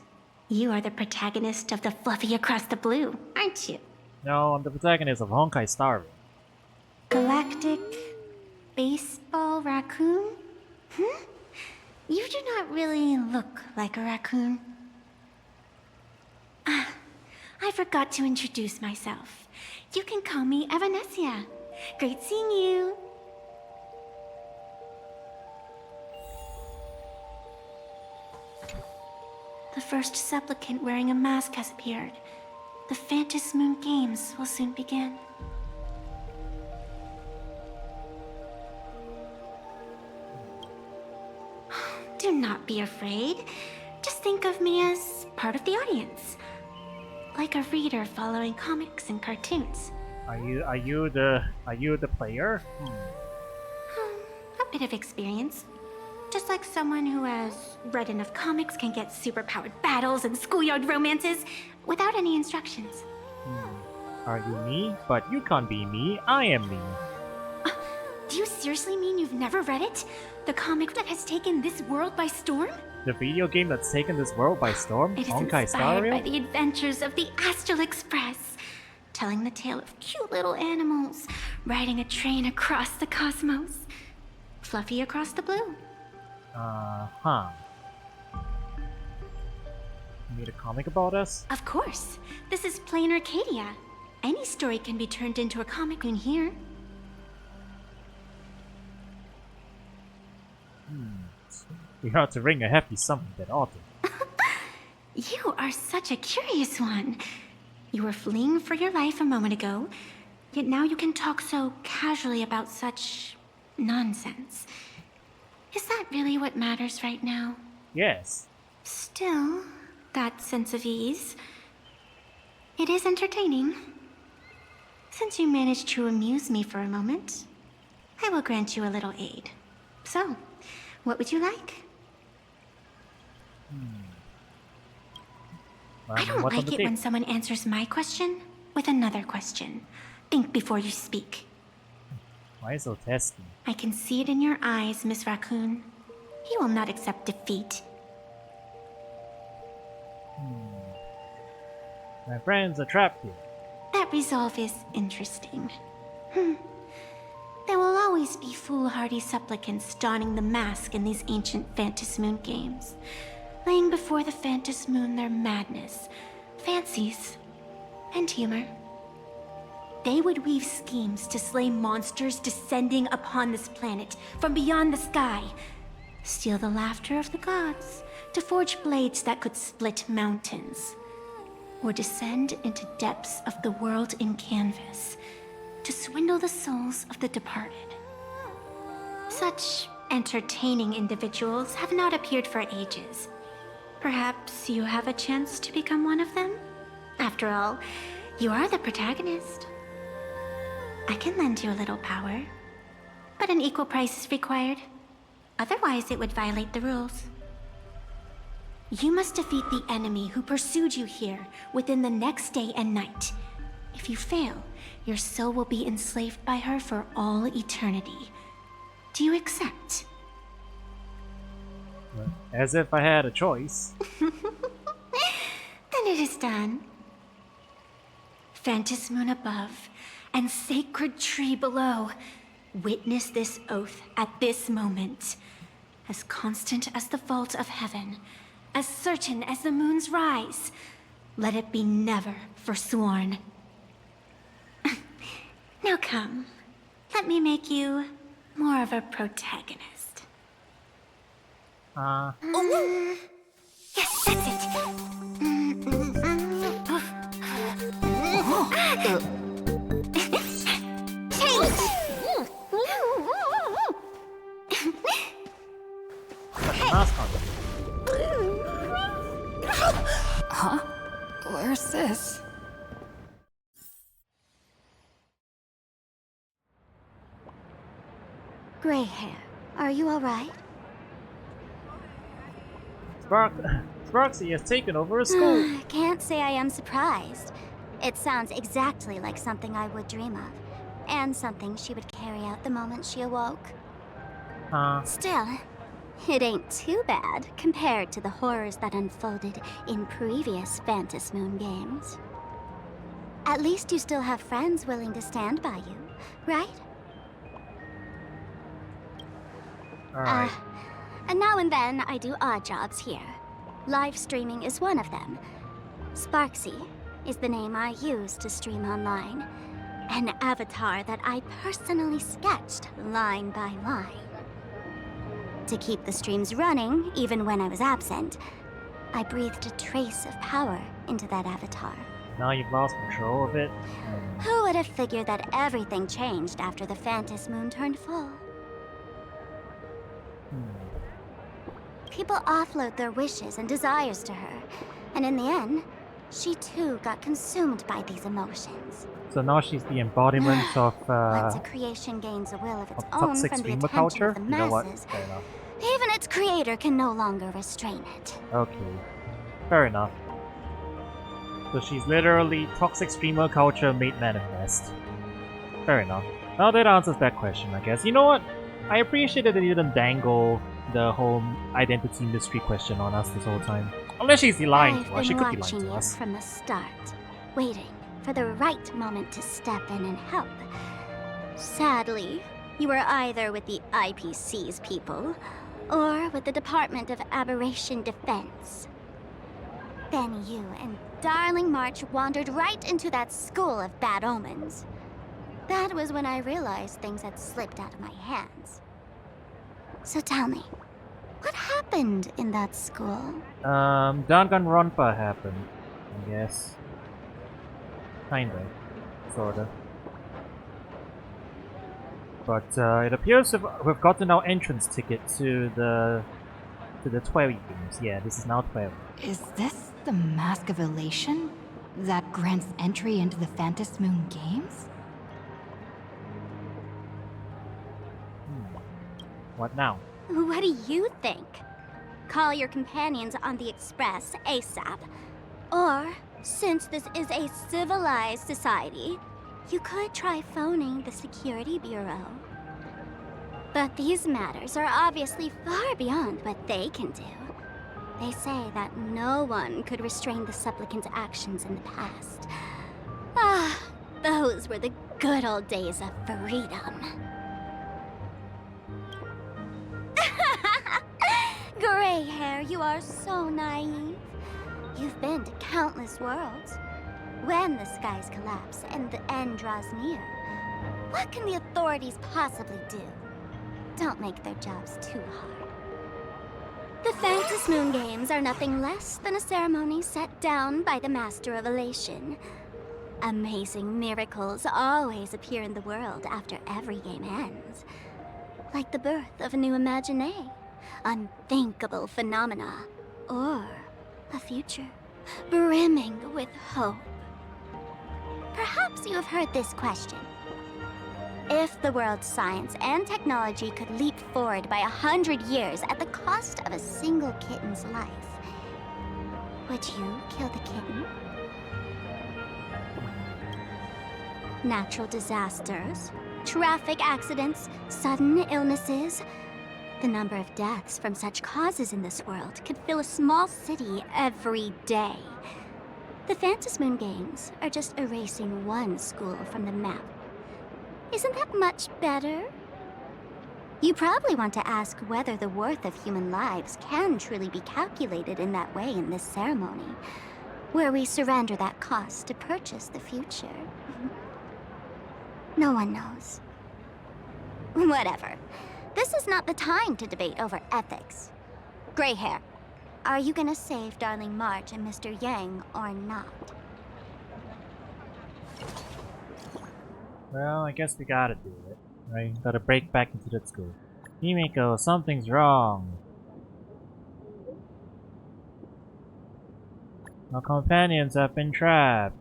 You are the protagonist of the Fluffy Across the Blue, aren't you? No, I'm the protagonist of Honkai Star Rail. Galactic baseball raccoon? You do not really look like a raccoon. I forgot to introduce myself. You can call me Evanessia. Great seeing you. The first supplicant wearing a mask has appeared. The Phantom Moon Games will soon begin. Do not be afraid. Just think of me as part of the audience. Like a reader following comics and cartoons. Are you the player? A bit of experience. Just like someone who has read enough comics can get superpowered battles and schoolyard romances without any instructions. Are you me? But you can't be me, I am me. Do you seriously mean you've never read it? The comic that has taken this world by storm? The video game that's taken this world by storm? It is Honkai Star inspired Rail? by the adventures of the Astral Express, telling the tale of cute little animals riding a train across the cosmos. Fluffy Across the Blue. You made a comic about us? Of course. This is plain Arcadia. Any story can be turned into a comic in here. We ought to ring a hefty sum for that author. You are such a curious one. You were fleeing for your life a moment ago, yet now you can talk so casually about such nonsense. Is that really what matters right now? Yes. Still, that sense of ease. It is entertaining. Since you managed to amuse me for a moment, I will grant you a little aid. So, what would you like? I don't like it when someone answers my question with another question. Think before you speak. Why so testy? I can see it in your eyes, Miss Raccoon. You will not accept defeat. My friends are trapped here. That resolve is interesting. There will always be foolhardy supplicants donning the mask in these ancient Phantas Moon games, laying before the Phantas Moon their madness, fancies, and humor. They would weave schemes to slay monsters descending upon this planet from beyond the sky, steal the laughter of the gods to forge blades that could split mountains, or descend into depths of the world in canvas to swindle the souls of the departed. Such entertaining individuals have not appeared for ages. Perhaps you have a chance to become one of them? After all, you are the protagonist. I can lend you a little power, but an equal price is required. Otherwise, it would violate the rules. You must defeat the enemy who pursued you here within the next day and night. If you fail, your soul will be enslaved by her for all eternity. Do you accept? As if I had a choice. Then it is done. Phantas Moon above and sacred tree below, witness this oath at this moment. As constant as the vault of heaven, as certain as the moon's rise, let it be never forsworn. Now come, let me make you more of a protagonist. Yes, that's it. Huh? Where's this? Gray hair, are you alright? Sparksy has taken over a school. Can't say I am surprised. It sounds exactly like something I would dream of, and something she would carry out the moment she awoke. Still, it ain't too bad compared to the horrors that unfolded in previous Phantas Moon games. At least you still have friends willing to stand by you, right? Alright. And now and then I do odd jobs here. Live streaming is one of them. Sparksy is the name I use to stream online. An avatar that I personally sketched line by line. To keep the streams running, even when I was absent, I breathed a trace of power into that avatar. Now you've lost control of it. Who would have figured that everything changed after the Phantas Moon turned full? People offload their wishes and desires to her, and in the end, she too got consumed by these emotions. So now she's the embodiment of Once a creation gains a will of its own toxic from the streamer attention culture. of the You know what? masses, Fair enough. even its creator can no longer restrain it. Okay. Fair enough. So she's literally toxic streamer culture made manifest. Fair enough. Now that answers that question, I guess. You know what? I appreciate that they didn't dangle the whole identity mystery question on us this whole time. Unless she's lying to us. She could be lying watching to you us. from the start, waiting for the right moment to step in and help. Sadly, you were either with the IPC's people, or with the Department of Aberration Defense. Then you and Darling March wandered right into that school of bad omens. That was when I realized things had slipped out of my hands. So tell me, what happened in that school? Danganronpa happened, I guess. Kinda. Sorta. But it appears we've gotten our entrance ticket to the 12 games. Yeah, this is now 12. Is this the Mask of Elation that grants entry into the Phantas Moon games? What now? What do you think? Call your companions on the Express ASAP. Or, since this is a civilized society, you could try phoning the Security Bureau. But these matters are obviously far beyond what they can do. They say that no one could restrain the supplicant's actions in the past. Ah, those were the good old days of freedom. Gray hair, you are so naive. You've been to countless worlds. When the skies collapse and the end draws near, what can the authorities possibly do? Don't make their jobs too hard. The Phantom Moon Games are nothing less than a ceremony set down by the Master of Elation. Amazing miracles always appear in the world after every game ends. Like the birth of a new imagination, unthinkable phenomena, or a future brimming with hope. Perhaps you have heard this question. If the world's science and technology could leap forward by 100 years at the cost of a single kitten's life, would you kill the kitten? Natural disasters, traffic accidents, sudden illnesses. The number of deaths from such causes in this world could fill a small city every day. The Phantom Moon Games are just erasing one school from the map. Isn't that much better? You probably want to ask whether the worth of human lives can truly be calculated in that way in this ceremony, where we surrender that cost to purchase the future. No one knows. Whatever. This is not the time to debate over ethics. Gray hair, are you gonna save Darling March and Mr. Yang or not? Well, I guess we gotta do it, right? Gotta break back into that school. Himiko, something's wrong. Our companions have been trapped.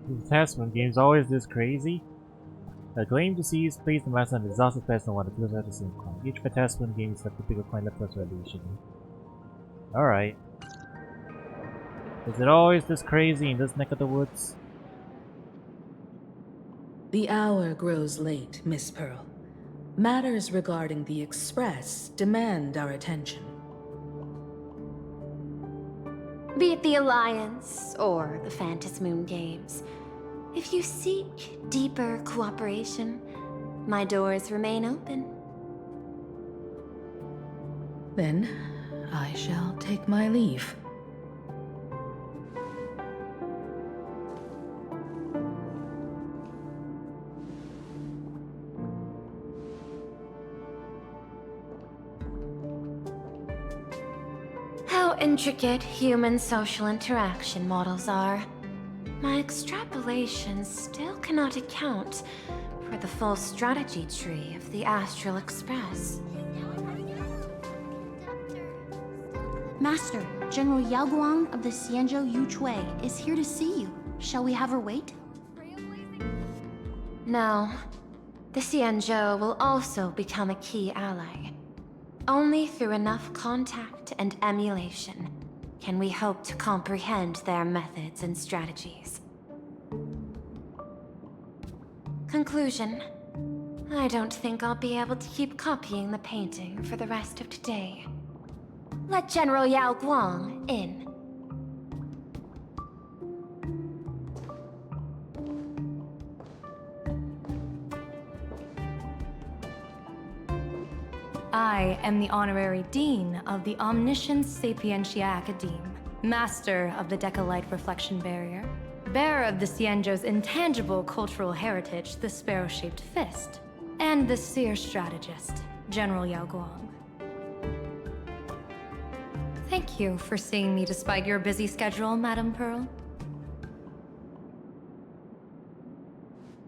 The Tasman game's always this crazy. The claim to seize place the master and exhausted person one that at the same time. Each Tasman game is a typical coin left plus resolution. Alright. Is it always this crazy in this neck of the woods? The hour grows late, Miss Pearl. Matters regarding the Express demand our attention. Be it the Alliance or the Phantom Moon Games, if you seek deeper cooperation, my doors remain open. Then, I shall take my leave. How intricate human social interaction models are. My extrapolations still cannot account for the full strategy tree of the Astral Express. Master, General Yao Guang of the Xianzhou Yuchui is here to see you. Shall we have her wait? No. The Xianzhou will also become a key ally. Only through enough contact and emulation can we hope to comprehend their methods and strategies. Conclusion. I don't think I'll be able to keep copying the painting for the rest of today. Let General Yao Guang in. I am the Honorary Dean of the Omniscience Sapientia Academe, Master of the Decalite Reflection Barrier, bearer of the Xianzhou's intangible cultural heritage, the Sparrow-Shaped Fist, and the Seer Strategist, General Yao Guang. Thank you for seeing me despite your busy schedule, Madame Pearl.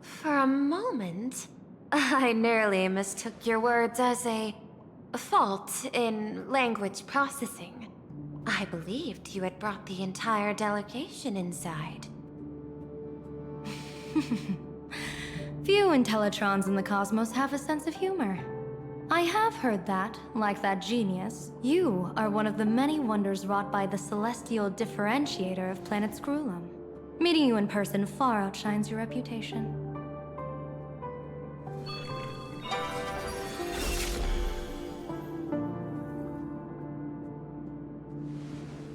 For a moment, I nearly mistook your words as a fault in language processing. I believed you had brought the entire delegation inside. Few Intellitrons in the cosmos have a sense of humor. I have heard that, like that genius, you are one of the many wonders wrought by the celestial differentiator of planet Scrulum. Meeting you in person far outshines your reputation.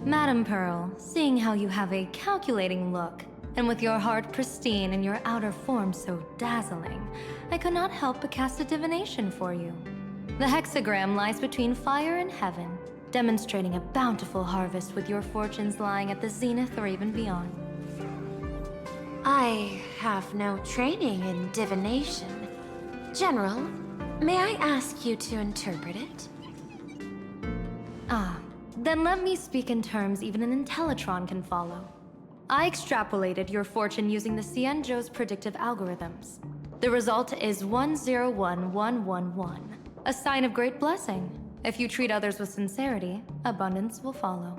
Madam Pearl, seeing how you have a calculating look, and with your heart pristine and your outer form so dazzling, I could not help but cast a divination for you. The hexagram lies between fire and heaven, demonstrating a bountiful harvest with your fortunes lying at the zenith or even beyond. I have no training in divination. General, may I ask you to interpret it? Ah, then let me speak in terms even an Intellitron can follow. I extrapolated your fortune using the Cienjo's predictive algorithms. The result is 101111, a sign of great blessing. If you treat others with sincerity, abundance will follow.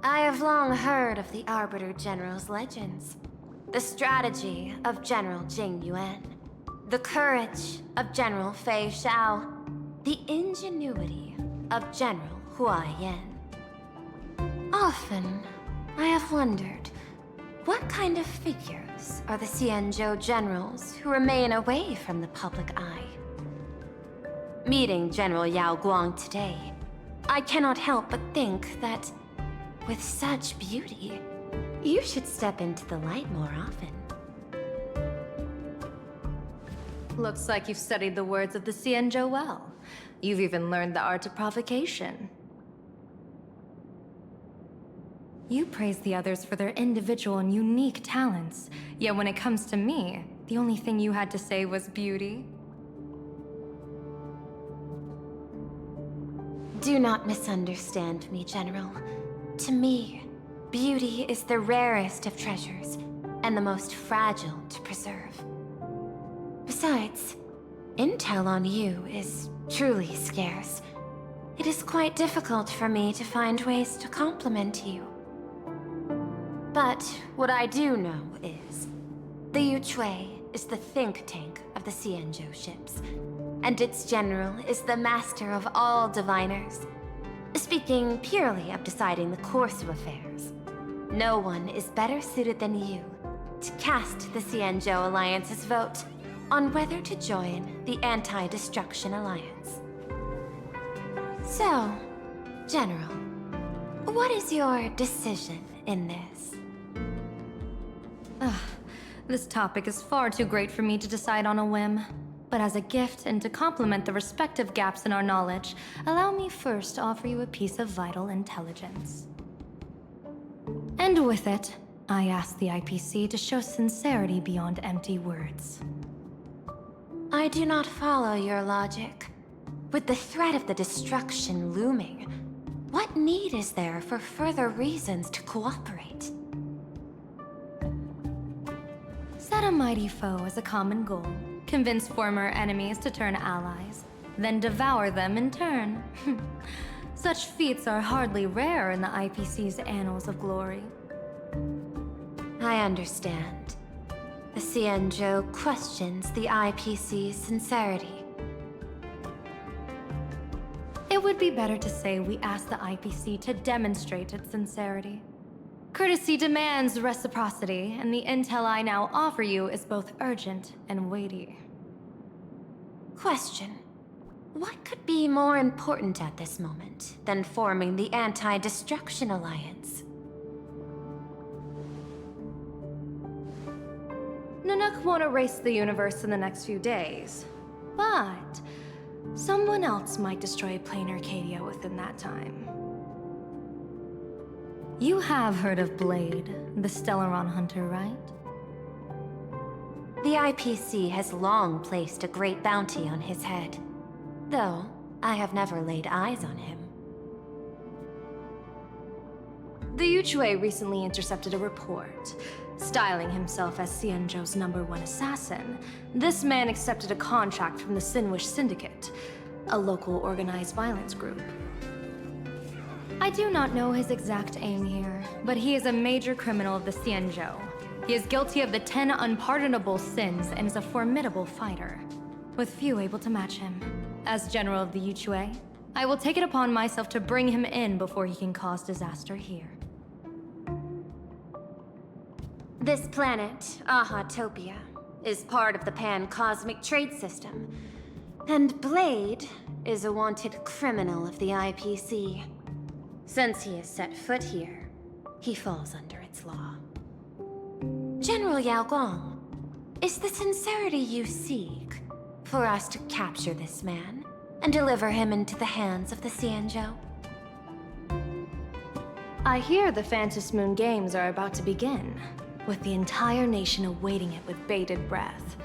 I have long heard of the Arbiter General's legends. The strategy of General Jing Yuan. The courage of General Fei Xiao. The ingenuity of General Hua Yan. Often, I have wondered, what kind of figures are the Cienjo generals who remain away from the public eye? Meeting General Yao Guang today, I cannot help but think that, with such beauty, you should step into the light more often. Looks like you've studied the words of the Cienjo well. You've even learned the art of provocation. You praise the others for their individual and unique talents, yet when it comes to me, the only thing you had to say was beauty. Do not misunderstand me, General. To me, beauty is the rarest of treasures, and the most fragile to preserve. Besides, intel on you is truly scarce. It is quite difficult for me to find ways to compliment you. But what I do know is, the Yuchui is the think tank of the Cienjo ships, and its general is the master of all diviners. Speaking purely of deciding the course of affairs, no one is better suited than you to cast the Cienjo Alliance's vote on whether to join the Anti-Destruction Alliance. So, General, what is your decision in this? This topic is far too great for me to decide on a whim. But as a gift and to complement the respective gaps in our knowledge, allow me first to offer you a piece of vital intelligence. And with it, I ask the IPC to show sincerity beyond empty words. I do not follow your logic. With the threat of the destruction looming, what need is there for further reasons to cooperate? Set a mighty foe as a common goal, convince former enemies to turn allies, then devour them in turn. Such feats are hardly rare in the IPC's annals of glory. I understand. The Cienjo questions the IPC's sincerity. It would be better to say we ask the IPC to demonstrate its sincerity. Courtesy demands reciprocity, and the intel I now offer you is both urgent and weighty. Question. What could be more important at this moment than forming the Anti-Destruction Alliance? Nanook won't erase the universe in the next few days, but someone else might destroy plain Arcadia within that time. You have heard of Blade, the Stellaron hunter, right? The IPC has long placed a great bounty on his head, though I have never laid eyes on him. The Yuchui recently intercepted a report. Styling himself as Cienjo's #1 assassin, this man accepted a contract from the Sinwish Syndicate, a local organized violence group. I do not know his exact aim here, but he is a major criminal of the Cienjo. He is guilty of the 10 unpardonable sins and is a formidable fighter, with few able to match him. As General of the Yuchui, I will take it upon myself to bring him in before he can cause disaster here. This planet, Ahatopia, is part of the pan-cosmic trade system, and Blade is a wanted criminal of the IPC. Since he has set foot here, he falls under its law. General Yao Guang, is the sincerity you seek for us to capture this man and deliver him into the hands of the Xianzhou? I hear the Phantom Moon Games are about to begin, with the entire nation awaiting it with bated breath.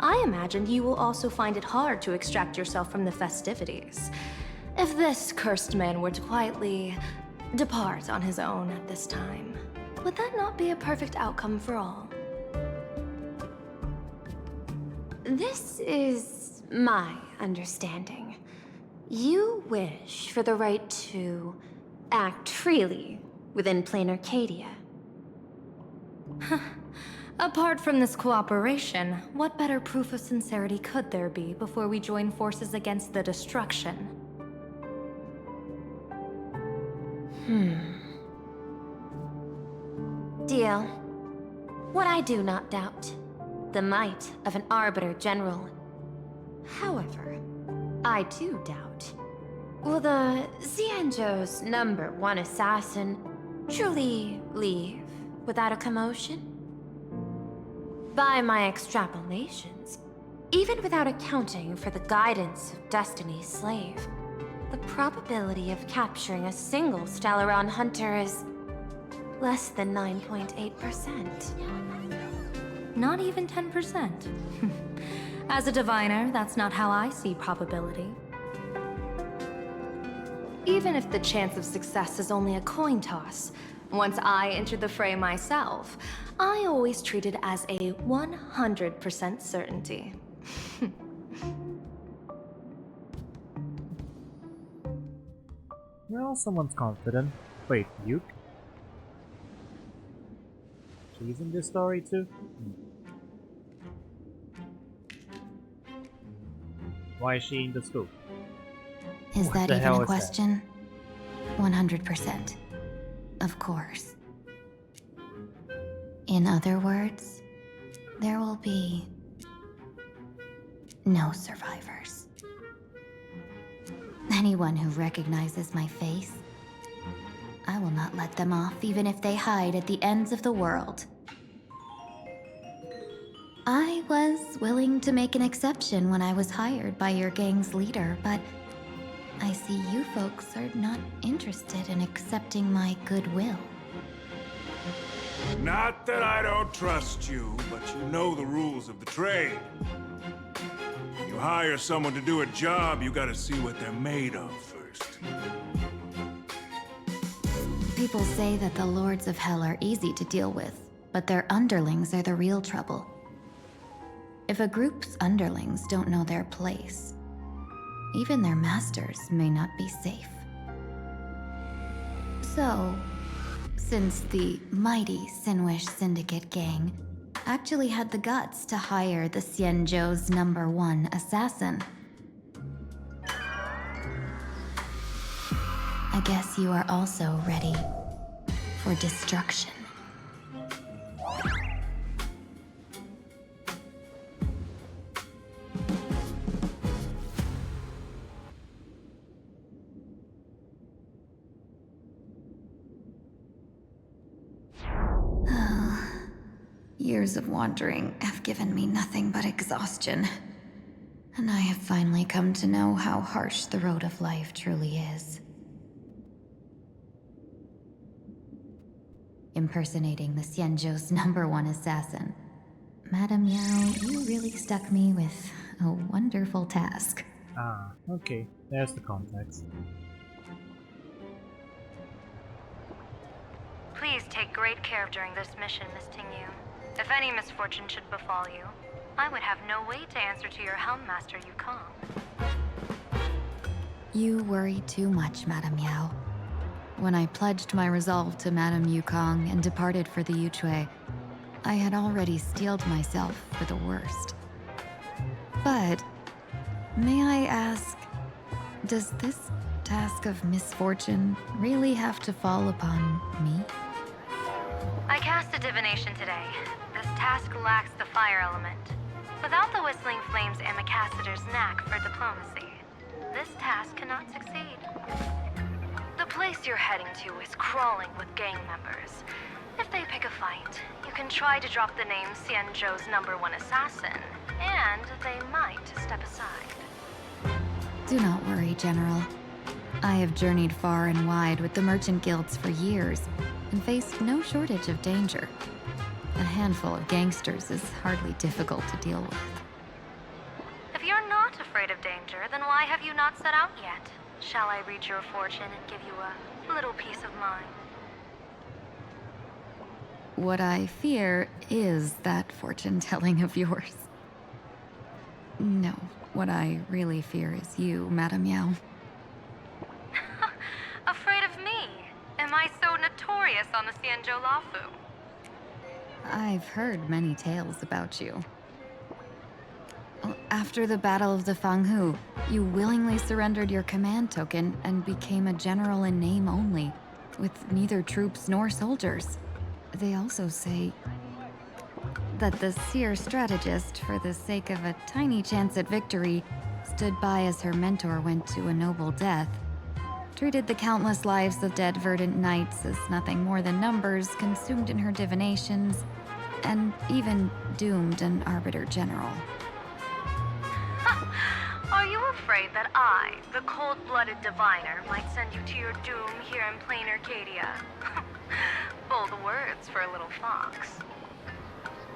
I imagine you will also find it hard to extract yourself from the festivities. If this cursed man were to quietly depart on his own at this time, would that not be a perfect outcome for all? This is my understanding. You wish for the right to act freely within Plain Arcadia. Apart from this cooperation, what better proof of sincerity could there be before we join forces against the destruction? Deal. What I do not doubt, the might of an Arbiter General. However, I too doubt, will the Xianzhou's #1 assassin truly leave without a commotion? By my extrapolations, even without accounting for the guidance of Destiny's slave, the probability of capturing a single Stellaron hunter is less than 9.8%. Not even 10%. As a diviner, that's not how I see probability. Even if the chance of success is only a coin toss, once I enter the fray myself, I always treat it as a 100% certainty. Well, someone's confident. Wait, Yuke? She's in this story too? Why is she in the school? Is What that the even hell a is that? question? 100%. Of course. In other words, there will be no survivors. Anyone who recognizes my face, I will not let them off even if they hide at the ends of the world. I was willing to make an exception when I was hired by your gang's leader, but I see you folks are not interested in accepting my goodwill. Not that I don't trust you, but you know the rules of the trade. You hire someone to do a job, you gotta see what they're made of first. People say that the Lords of Hell are easy to deal with, but their underlings are the real trouble. If a group's underlings don't know their place, even their masters may not be safe. So, since the mighty Sinwish Syndicate gang actually had the guts to hire the Xianzhou's #1 assassin, I guess you are also ready for destruction. Years of wandering have given me nothing but exhaustion. And I have finally come to know how harsh the road of life truly is. Impersonating the Xianzhou's #1 assassin. Madame Yao, you really stuck me with a wonderful task. Ah, okay. There's the context. Please take great care during this mission, Miss Tingyu. If any misfortune should befall you, I would have no way to answer to your Helmmaster Yukong. You worry too much, Madame Yao. When I pledged my resolve to Madame Yukong and departed for the Yuchui, I had already steeled myself for the worst. But, may I ask, does this task of misfortune really have to fall upon me? I cast a divination today. This task lacks the fire element. Without the Whistling Flames Ambassador's knack for diplomacy, this task cannot succeed. The place you're heading to is crawling with gang members. If they pick a fight, you can try to drop the name Xianzhou's #1 assassin, and they might step aside. Do not worry, General. I have journeyed far and wide with the merchant guilds for years and faced no shortage of danger. A handful of gangsters is hardly difficult to deal with. If you're not afraid of danger, then why have you not set out yet? Shall I read your fortune and give you a little peace of mind? What I fear is that fortune-telling of yours. No, what I really fear is you, Madame Yao. Afraid of me? Am I so notorious on the Xianzhou Lafu? I've heard many tales about you. After the Battle of the Fanghu, you willingly surrendered your command token and became a general in name only, with neither troops nor soldiers. They also say that the seer strategist, for the sake of a tiny chance at victory, stood by as her mentor went to a noble death, treated the countless lives of dead verdant knights as nothing more than numbers consumed in her divinations, and even doomed an arbiter general. Are you afraid that I, the cold-blooded diviner, might send you to your doom here in plain Arcadia? Bold words for a little fox.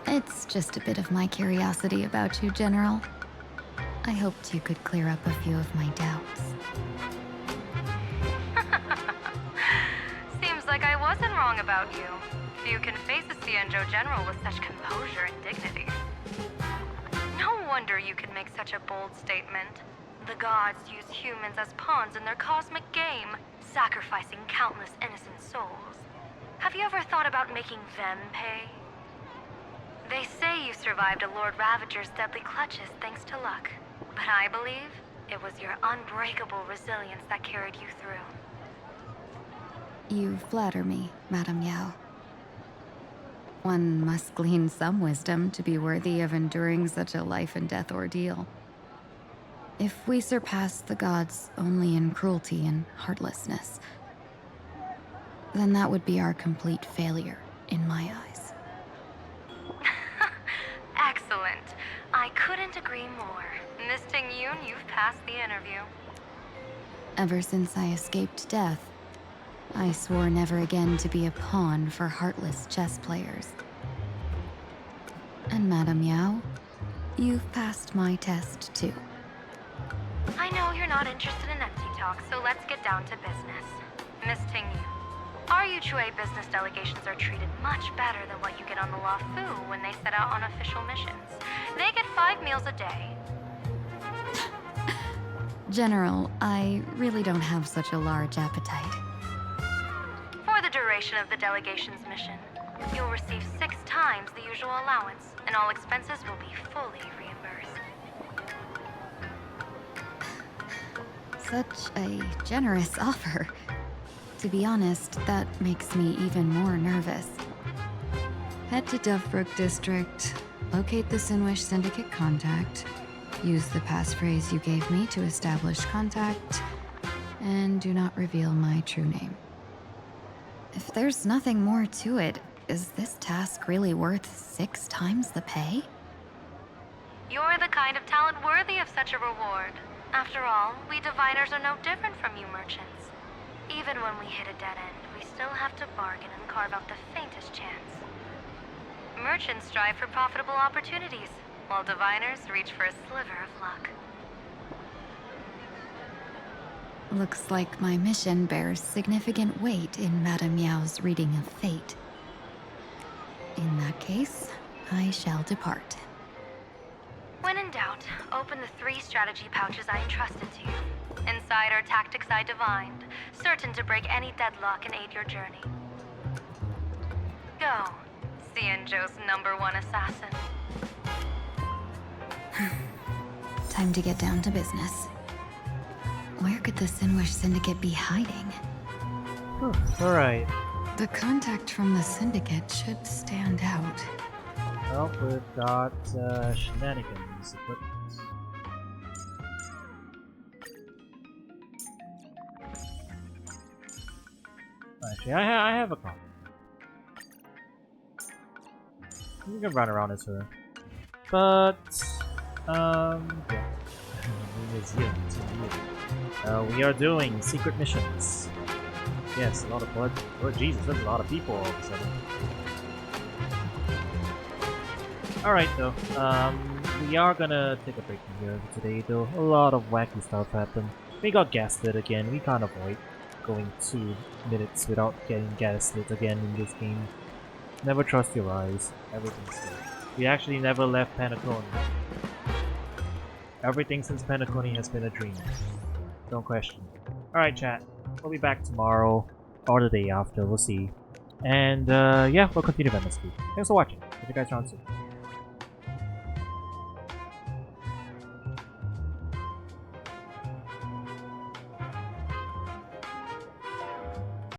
It's just a bit of my curiosity about you, General. I hoped you could clear up a few of my doubts. Seems like I wasn't wrong about you. Few can face a Xianzhou general with such composure and dignity. No wonder you can make such a bold statement. The gods use humans as pawns in their cosmic game, sacrificing countless innocent souls. Have you ever thought about making them pay? They say you survived a Lord Ravager's deadly clutches thanks to luck, but I believe it was your unbreakable resilience that carried you through. You flatter me, Madame Yao. One must glean some wisdom to be worthy of enduring such a life-and-death ordeal. If we surpass the gods only in cruelty and heartlessness, then that would be our complete failure in my eyes. Excellent. I couldn't agree more. Miss Ting-Yun, you've passed the interview. Ever since I escaped death, I swore never again to be a pawn for heartless chess players. And Madame Yao, you've passed my test too. I know you're not interested in empty talk, so let's get down to business. Miss Ting-Yun, our Yuchue business delegations are treated much better than what you get on the Lafu when they set out on official missions. They get 5 meals a day. General, I really don't have such a large appetite. For the duration of the delegation's mission, you'll receive 6 times the usual allowance, and all expenses will be fully reimbursed. Such a generous offer. To be honest, that makes me even more nervous. Head to Dovebrook District, locate the Sinwish Syndicate contact, use the passphrase you gave me to establish contact, and do not reveal my true name. If there's nothing more to it, is this task really worth 6 times the pay? You're the kind of talent worthy of such a reward. After all, we diviners are no different from you merchants. Even when we hit a dead end, we still have to bargain and carve out the faintest chance. Merchants strive for profitable opportunities, while diviners reach for a sliver of luck. Looks like my mission bears significant weight in Madame Yao's reading of fate. In that case, I shall depart. When in doubt, open the 3 strategy pouches I entrusted to you. Inside are tactics I divined, certain to break any deadlock and aid your journey. Go, Xianzhou's #1 assassin. Time to get down to business. Where could the Sinwish Syndicate be hiding? Alright. The contact from the Syndicate should stand out. Well, we've got shenanigans equipment. Yeah, I have a car. You can run around as her. But, yeah. Museum, we are doing secret missions. Yes, a lot of blood. Oh, Jesus, there's a lot of people all of a sudden. Alright, though. We are gonna take a break from here today, though. A lot of wacky stuff happened. We got gaslit again. We can't avoid going 2 minutes without getting gaslit again in this game. Never trust your eyes. Everything's good. We actually never left Penacony. Everything since Penacony has been a dream. Don't question. Alright, chat. We'll be back tomorrow or the day after. We'll see. And, yeah, we'll continue Venom Speed. Thanks for watching. See you guys around soon.